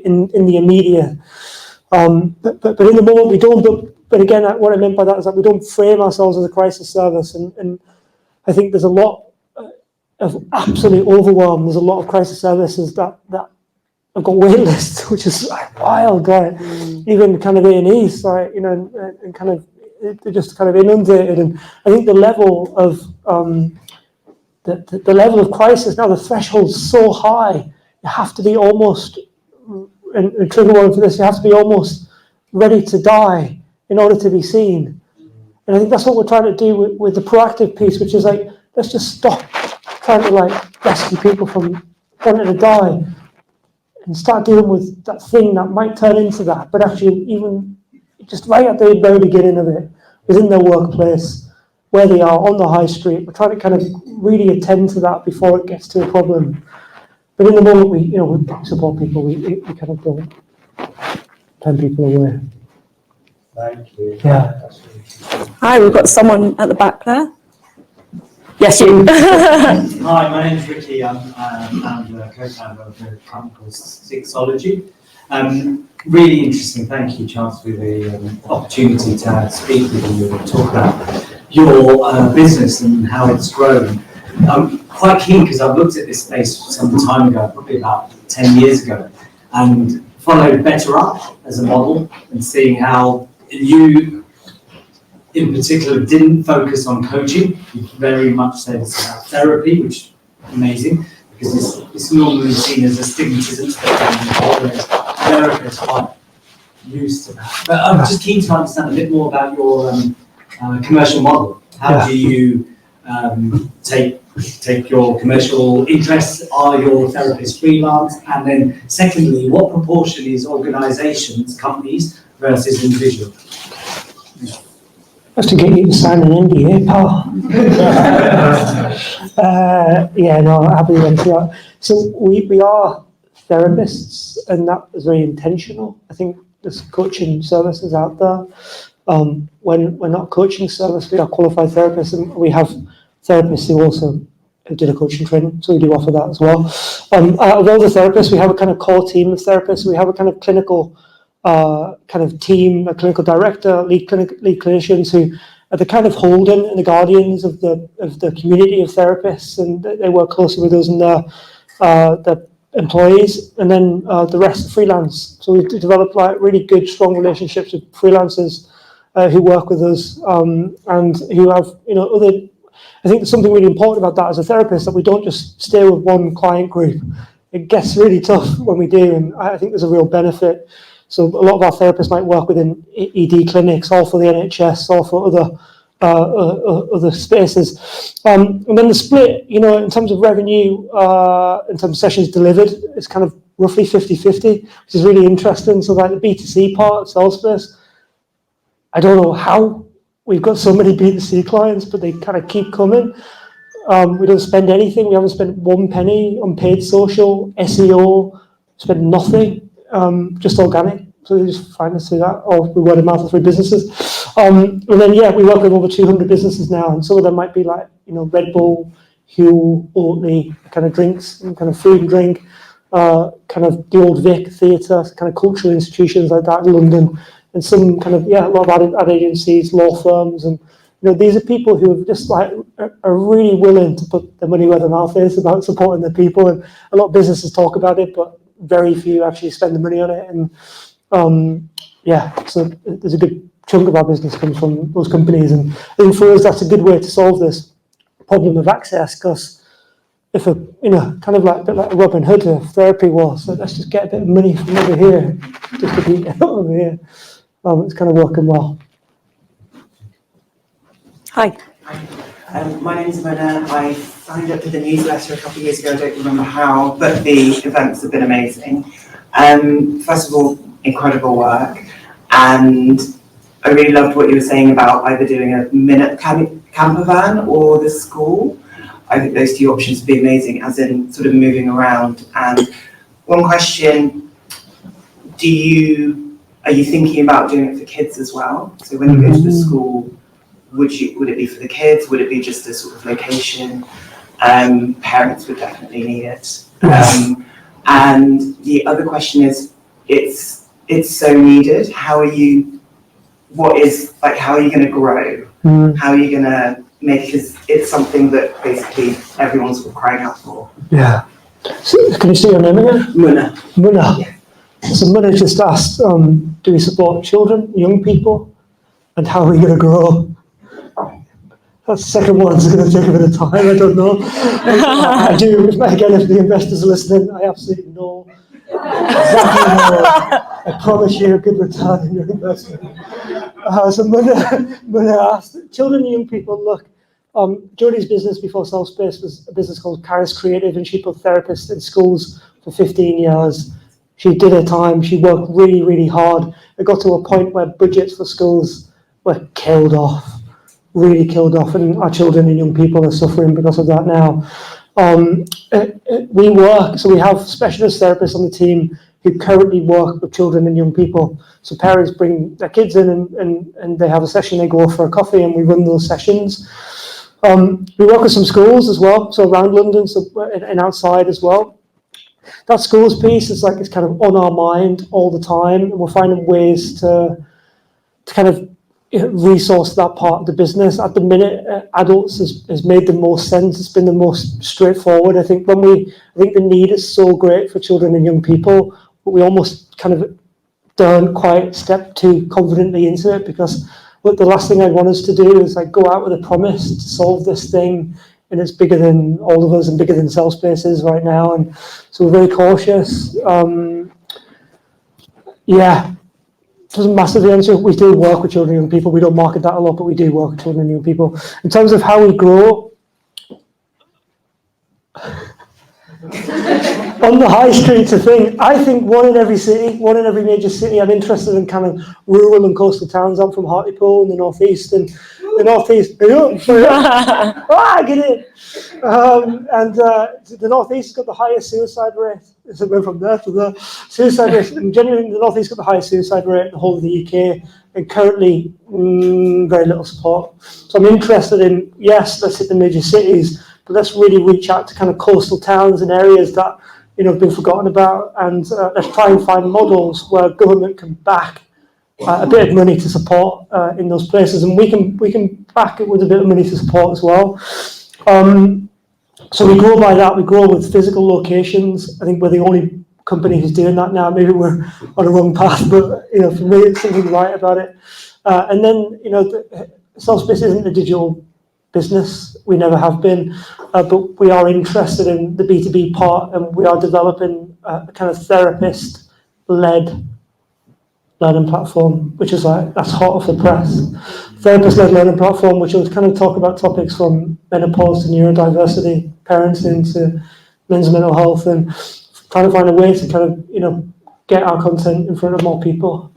in the immediate. But in the moment we don't. But again, what I meant by that is that we don't frame ourselves as a crisis service, and I think there's a lot of absolute overwhelm. There's a lot of crisis services that have got wait lists, which is wild, right? Even kind of A&Es, right? You know, and kind of they're just kind of inundated. And I think the level of the level of crisis now, the threshold's so high. You have to be almost. And trigger warning for this, you have to be almost ready to die in order to be seen. And I think that's what we're trying to do with the proactive piece, which is like, let's just stop trying to like rescue people from wanting to die and start dealing with that thing that might turn into that, but actually even just right at the very beginning of it, within their workplace, where they are on the high street, we're trying to kind of really attend to that before it gets to a problem. But in the moment we support people, we kind of don't turn people away. Thank you. Yeah. Hi, we've got someone at the back there. Yes, you. Hi, my name's Ricky. I'm co-founder of a company called Sixology. Really interesting. Thank you, Chance, for the opportunity to speak with you and talk about your business and how it's grown. I'm quite keen because I've looked at this space some time ago, probably about 10 years ago, and followed Better Up as a model and seeing how you, in particular, didn't focus on coaching. You very much said it's about therapy, which is amazing because it's normally seen as a stigmatism, whereas therapists are quite used to that. But I'm just keen to understand a bit more about your commercial model. How do you take your commercial interests? Are your therapists freelance? And then secondly, what proportion is organizations, companies versus individual? That's to get you to sign an NDA, pal. Happy to answer that. So we are therapists, and that is very intentional. I think there's coaching services out there. When we're not coaching service, we are qualified therapists, and we have therapists who also did a coaching training, so we do offer that as well. Out of all the therapists, we have a kind of core team of therapists. We have a kind of clinical kind of team, a clinical director, lead clinicians who are the kind of holding and the guardians of the community of therapists, and they work closely with us and their employees, and then the rest are freelance. So we've developed like really good, strong relationships with freelancers who work with us and who have, other. I think there's something really important about that as a therapist, that we don't just stay with one client group. It gets really tough when we do, and I think there's a real benefit. So a lot of our therapists might work within ED clinics, or for the NHS, or for other spaces. And then the split, in terms of revenue, in terms of sessions delivered, it's kind of roughly 50-50, which is really interesting. So like the B2C part, Salesforce, I don't know how we've got so many B2C clients, but they kind of keep coming. We don't spend anything. We haven't spent one penny on paid social, SEO, spent nothing, just organic. So they just find us through that, or we word of mouth through businesses. And then, we work with over 200 businesses now, and some of them might be like, Red Bull, Huel, Oatly, kind of drinks, and kind of food and drink, kind of the Old Vic Theatre, kind of cultural institutions like that in London, and some kind of, a lot of ad agencies, law firms, and these are people who have just like are really willing to put their money where their mouth is about supporting their people. And a lot of businesses talk about it, but very few actually spend the money on it. And so there's a good chunk of our business comes from those companies. And I think for us, that's a good way to solve this problem of access, because if kind of like a bit like Robin Hood of therapy was, so let's just get a bit of money from over here, distribute it over here. It's kind of working well. Hi. My name's Mona. I signed up to the newsletter a couple of years ago. I don't remember how, but the events have been amazing. First of all, incredible work. And I really loved what you were saying about either doing a minute camper van or the school. I think those two options would be amazing, as in sort of moving around. And one question, are you thinking about doing it for kids as well? So when you go to the school, would it be for the kids? Would it be just a sort of location? Parents would definitely need it. And the other question is, it's so needed. How are you going to grow? How are you going to make, because it's something that basically everyone's sort of crying out for. Yeah. So, can you say your name again? Muna. Yeah. So Muna just asked, do we support children, young people, and how are we going to grow? That second one's going to take a bit of time, I don't know. I do, again, if the investors are listening, I absolutely know. Exactly know. I promise you a good return in your investment. So Muna asked, children and young people, look, Jodie's business before Self-Space was a business called Caris Creative, and she put therapists in schools for 15 years. She did her time, she worked really, really hard. It got to a point where budgets for schools were killed off. Really killed off, and our children and young people are suffering because of that now. We have specialist therapists on the team who currently work with children and young people. So parents bring their kids in and they have a session, they go for a coffee, and we run those sessions. We work with some schools as well, so around London and outside as well. That schools piece is like, it's kind of on our mind all the time, and we're finding ways to kind of resource that part of the business. At the minute, adults has made the most sense. It's been the most straightforward. I think the need is so great for children and young people, but we almost kind of don't quite step too confidently into it, because the last thing I want us to do is like go out with a promise to solve this thing, and it's bigger than all of us and bigger than Self-Space is right now, and so we're very cautious. Doesn't massively answer. We do work with children and young people. We don't market that a lot, but we do work with children and young people. In terms of how we grow, on the high streets, I think one in every major city. I'm interested in kind of rural and coastal towns. I'm from Hartlepool in the northeast, and the northeast. Get in. The northeast has got the highest suicide rate. So we're from there to the suicide rate. And genuinely, the northeast got the highest suicide rate in the whole of the UK, and currently very little support. So I'm interested in, yes, let's hit the major cities, but let's really reach out to kind of coastal towns and areas that been forgotten about, and let's try and find models where government can back a bit of money to support in those places, and we can back it with a bit of money to support as well. So we grow by that. We grow with physical locations. I think we're the only company who's doing that now. Maybe we're on the wrong path, but for me, it's something right about it. And then Self-Space isn't a digital business. We never have been, but we are interested in the B2B part, and we are developing a kind of therapist-led learning platform, which is that's hot off the press. Therapist-led learning platform, which will kind of talk about topics from menopause to neurodiversity, parenting to men's mental health, and trying to find a way to kind of get our content in front of more people.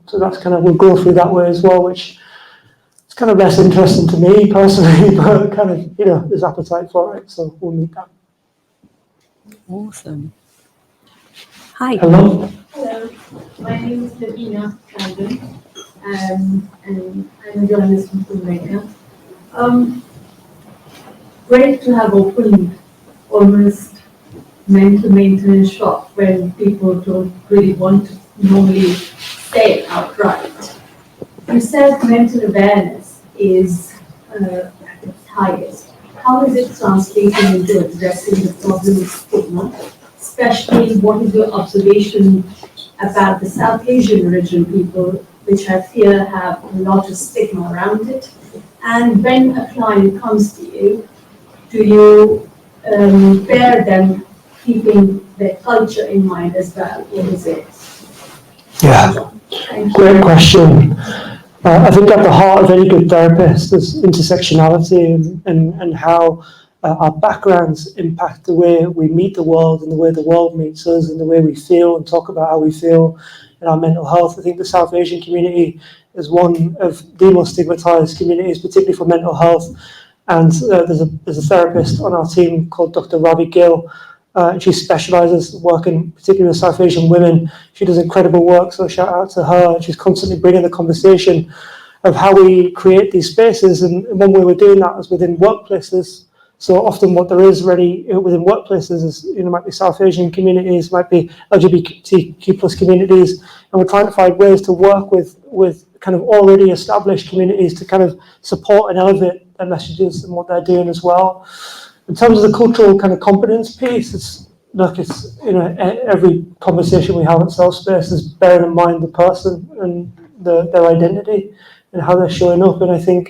So that's kind of, we'll go through that way as well, which is kind of less interesting to me personally, but kind of there's appetite for it, so we'll meet that. Awesome. Hi. Hello. Hello, my name is Lavina Camden, and I'm a journalist from Jamaica. Great to have opened almost mental maintenance shop when people don't really want to normally say it outright. You said mental awareness is at its highest. How is it translating into addressing the problem of stigma? Especially, what is your observation about the South Asian origin people, which I fear have a lot of stigma around it? And when a client comes to you, do you pair them keeping their culture in mind as well, or is it? Yeah, great question. I think at the heart of any good therapist is intersectionality and how our backgrounds impact the way we meet the world and the way the world meets us and the way we feel and talk about how we feel in our mental health. I think the South Asian community is one of the most stigmatized communities, particularly for mental health. And there's a therapist on our team called Dr. Ravi Gill. And she specializes working particularly with South Asian women. She does incredible work, so shout out to her. She's constantly bringing the conversation of how we create these spaces. And one way we're doing that is within workplaces. So often what there is already within workplaces is, might be South Asian communities, might be LGBTQ plus communities, and we're trying to find ways to work with kind of already established communities to kind of support and elevate their messages and what they're doing as well. In terms of the cultural kind of competence piece, every conversation we have at Self-Space is bearing in mind the person and their identity and how they're showing up. And I think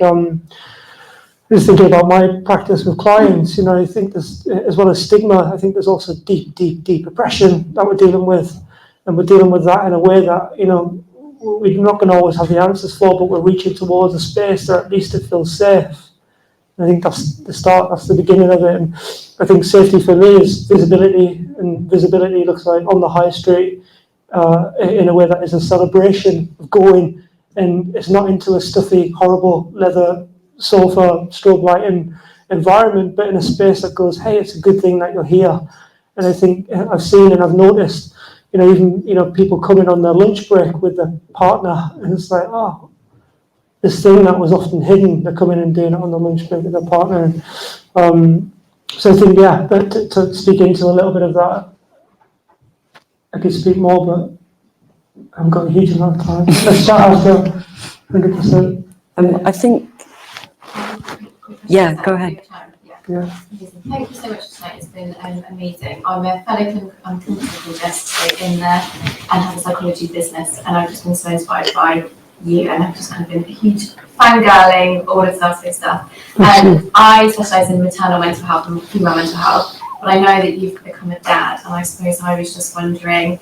just thinking about my practice with clients, I think there's, as well as stigma, I think there's also deep oppression that we're dealing with, and we're dealing with that in a way that we're not going to always have the answers for, but we're reaching towards a space that at least it feels safe. I think that's the start, that's the beginning of it. And I think safety for me is visibility, and visibility looks like on the high street in a way that is a celebration of going, and it's not into a stuffy, horrible leather sofa, strobe lighting environment, but in a space that goes, hey, it's a good thing that you're here. And I think I've seen and I've noticed, even people coming on their lunch break with their partner, and it's like, oh, this thing that was often hidden, they're coming and doing it on the lunch break with their partner. And, so I think, but to speak into a little bit of that, I could speak more, but I haven't got a huge amount of time. Let's chat after 100%. I think, go ahead. Yeah. Thank you so much for tonight. It's been amazing. I'm a fellow clinical gesture in there and have a psychology business, and I've just been so inspired by you, and I've just kind of been a huge fangirling all of Self-Space stuff. And I specialise in maternal mental health and female mental health, but I know that you've become a dad, and I suppose I was just wondering,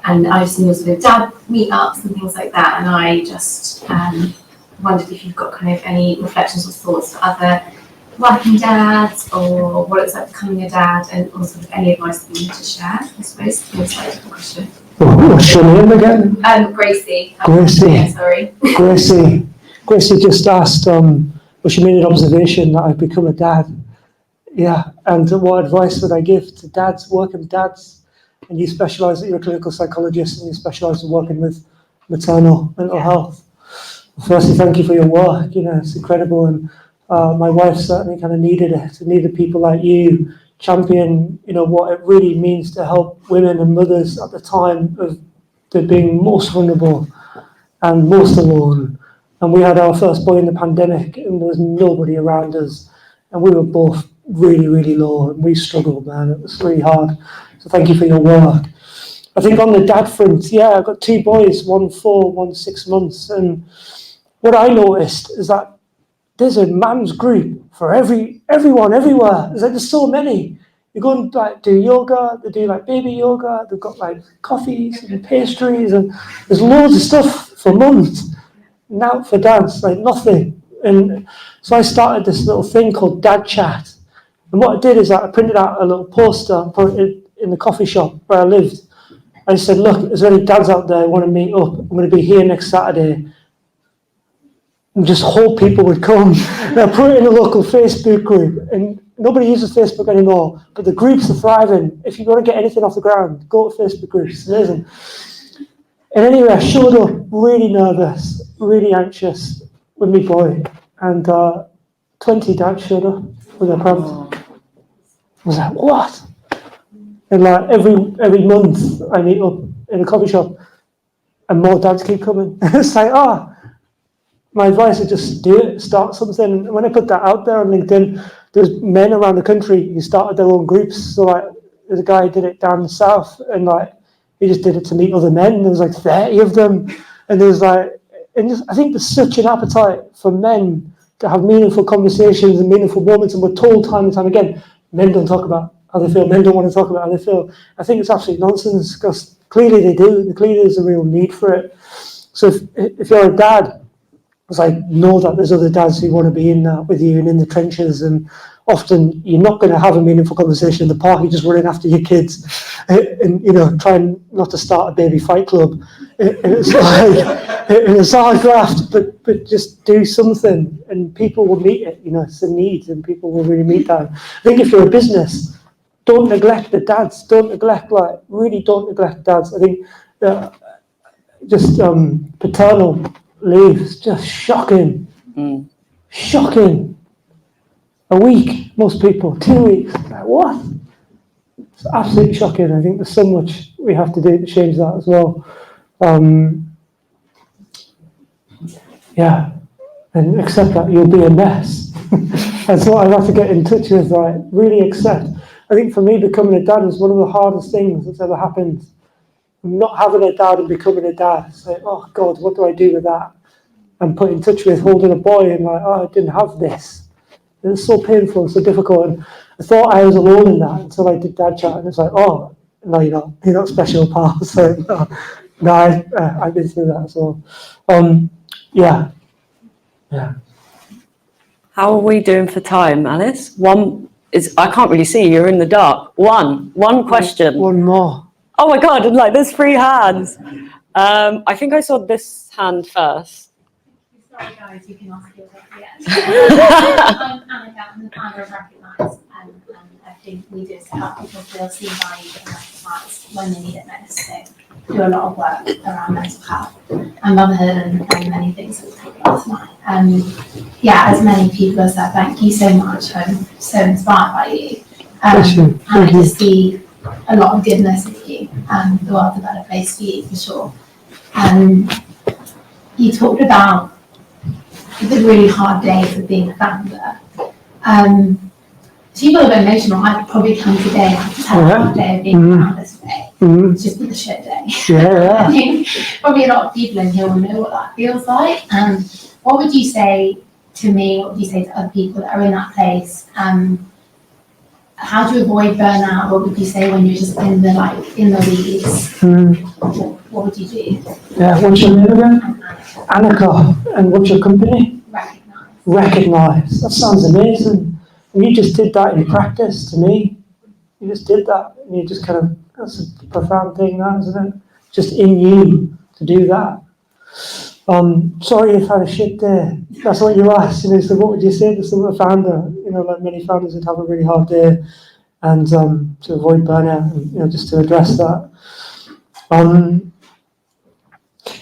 and I've seen your sort of dad meetups and things like that, and I just wondered if you've got kind of any reflections or thoughts for other working dads, or what it's like becoming a dad, and also any advice that you need to share, I suppose. It's a slightly different question. What's your name again? Gracie. Gracie. Yeah, sorry. Gracie just asked, she made an observation that I've become a dad. Yeah, and what advice would I give to dads, working dads? And you specialise, you're a clinical psychologist, and you specialise in working with maternal mental health. Firstly, thank you for your work. It's incredible, and my wife certainly kind of needed it. Needed people like you, champion, what it really means to help women and mothers at the time of they're being most vulnerable and most alone. And we had our first boy in the pandemic, and there was nobody around us, and we were both really, really low, and we struggled, man. It was really hard. So thank you for your work. I think on the dad front, I've got 2 boys, 1 4, 1 6 months, and what I noticed is that there's a man's group for everyone, everywhere. There's so many. You go and do yoga, they do baby yoga, they've got coffees and pastries, and there's loads of stuff for mums. Now for dads, nothing. And so I started this little thing called Dad Chat. And what I did is I printed out a little poster and put it in the coffee shop where I lived. I said, look, is there any dads out there who want to meet up? I'm going to be here next Saturday. And just hope people would come. And I put it in a local Facebook group. And nobody uses Facebook anymore, but the groups are thriving. If you want to get anything off the ground, go to Facebook groups. It's amazing. And anyway, I showed up really nervous, really anxious with my boy. And 20 dads showed up with their parents. I was like, what? And every month I meet up in a coffee shop and more dads keep coming. It's my advice is just do it, start something. And when I put that out there on LinkedIn, there's men around the country who started their own groups. So there's a guy who did it down the south, and he just did it to meet other men. There was 30 of them, and there's I think there's such an appetite for men to have meaningful conversations and meaningful moments. And we're told time and time again, men don't talk about how they feel. Men don't want to talk about how they feel. I think it's absolute nonsense, because clearly they do. Clearly there's a real need for it. So if you're a dad, it's know that there's other dads who want to be in that with you and in the trenches, and often you're not going to have a meaningful conversation in the park. You're just running after your kids and trying not to start a baby fight club. And it's hard graft, but just do something and people will meet it. It's a need and people will really meet that. I think if you're a business, don't neglect the dads. Don't neglect, really don't neglect dads. I think that just paternal leave is just shocking. Shocking. A week, most people, 2 weeks. What? It's absolutely shocking. I think there's so much we have to do to change that as well. And accept that you'll be a mess. That's what I've had to get in touch with, really accept. I think for me, becoming a dad is one of the hardest things that's ever happened. Not having a dad and becoming a dad. It's oh God, what do I do with that? And put in touch with holding a boy and I didn't have this. It's so painful and so difficult. And I thought I was alone in that until I did Dad Chat, and it's oh, no, you're not special, pal. So no, I've been through that as well. Yeah. How are we doing for time, Alice? I can't really see, you're in the dark. One question. One more. Oh my God, there's 3 hands. I think I saw this hand first. Sorry guys, you can ask yours at the end. I'm Annika, I'm the founder of Recognise, and I think we do to help people feel seen, valued and recognised when they need it most. So do a lot of work around mental health and motherhood and many things that we'll talk about tonight. As many people have said, thank you so much. I'm so inspired by you. And I just see a lot of goodness in you, and the world's a better place for you, for sure. You talked about the really hard days of being a founder. So you got a bit emotional. I could probably come today and have to tell a hard day of being a founder today. It's just been a shit day. I think probably a lot of people in here will know what that feels like. What would you say to me? What would you say to other people that are in that place? How do you avoid burnout? What would you say when you're just in the weeds? What would you do? Yeah, what's your name again? Annika. And what's your company? Recognise. That sounds amazing. And you just did that in practice to me. You just did that. And you just that's a profound thing, that, isn't it? Just in you to do that. Sorry if I had a shit day. That's what you asked. So what would you say to a founder? Many founders would have a really hard day, and to avoid burnout, and just to address that.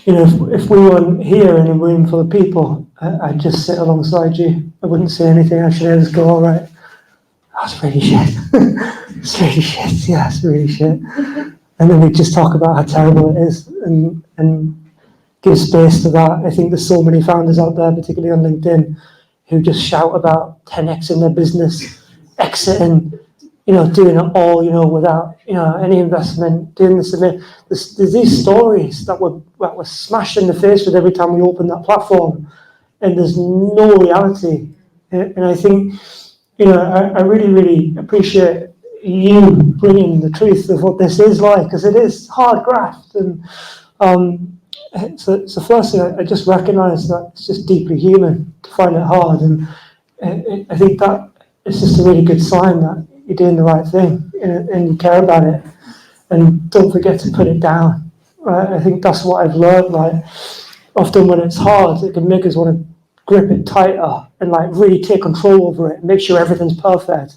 If we weren't here in a room full of people, I'd just sit alongside you. I wouldn't say anything. Actually, I'd just go, all right, that's really shit. It's really shit. Yeah, it's really shit. And then we just talk about how terrible it is and give space to that. I think there's so many founders out there, particularly on LinkedIn, who just shout about 10x in their business, exiting, doing it all, without, any investment, doing this and that. There's these stories that were smashed in the face with every time we open that platform, and there's no reality. And I think, I really, really appreciate you bringing the truth of what this is like, because it is hard graft. And so first thing, I just recognise that it's just deeply human to find it hard. And I think that it's just a really good sign that you're doing the right thing and you care about it. And don't forget to put it down. Right? I think that's what I've learned. Like, often when it's hard, it can make us want to grip it tighter and like really take control over it and make sure everything's perfect.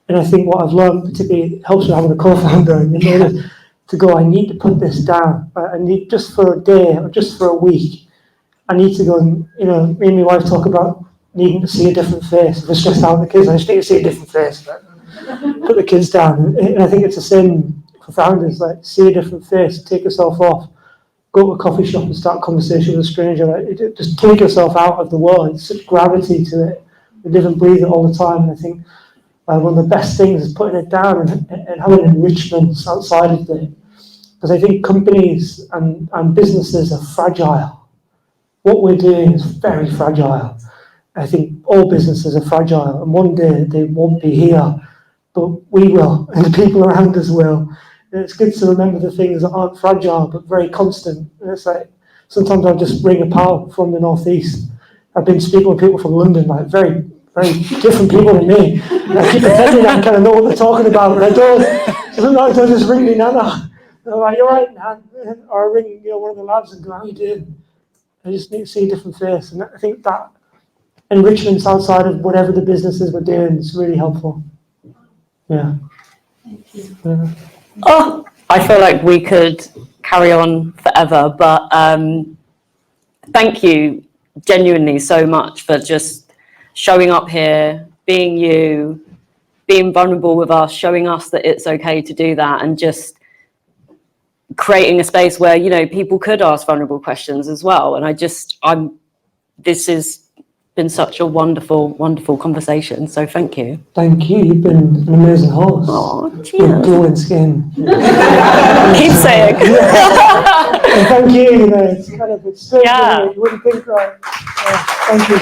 And I think what I've learned particularly helps with having a co-founder, to go, I need to put this down. I need, just for a day or just for a week, I need to go and, me and my wife talk about needing to see a different face. If it's stressed out the kids, I just need to see a different face. Put the kids down. And I think it's the same for founders, like see a different face, take yourself off, go to a coffee shop and start a conversation with a stranger. Like, just take yourself out of the world. It's such gravity to it. We live and breathe it all the time. And I think one of the best things is putting it down and having enrichments outside of it. Because I think companies and businesses are fragile. What we're doing is very fragile. I think all businesses are fragile, and one day they won't be here, but we will, and the people around us will. And it's good to remember the things that aren't fragile, but very constant. And it's like, sometimes I'll just ring a pal from the Northeast. I've been speaking with people from London, like very, very different people than me. And I keep pretending I kind of know what they're talking about, but I don't. Sometimes I just ring me nana. And I'm like, you're right, man. Or I ring, one of the lads and go, how you doing? I just need to see a different face. And I think that enrichments outside of whatever the businesses we're doing is really helpful. Yeah. Thank you. Yeah. Oh, I feel like we could carry on forever, but thank you genuinely so much for just showing up here, being you, being vulnerable with us, showing us that it's okay to do that, and just creating a space where, people could ask vulnerable questions as well. And this has been such a wonderful, wonderful conversation. So thank you. Thank you. You've been an amazing host. Oh, With cheers. glowing skin. Keep saying. And thank you. It's kind of, it's strange, Yeah. You wouldn't think, right? Thank you.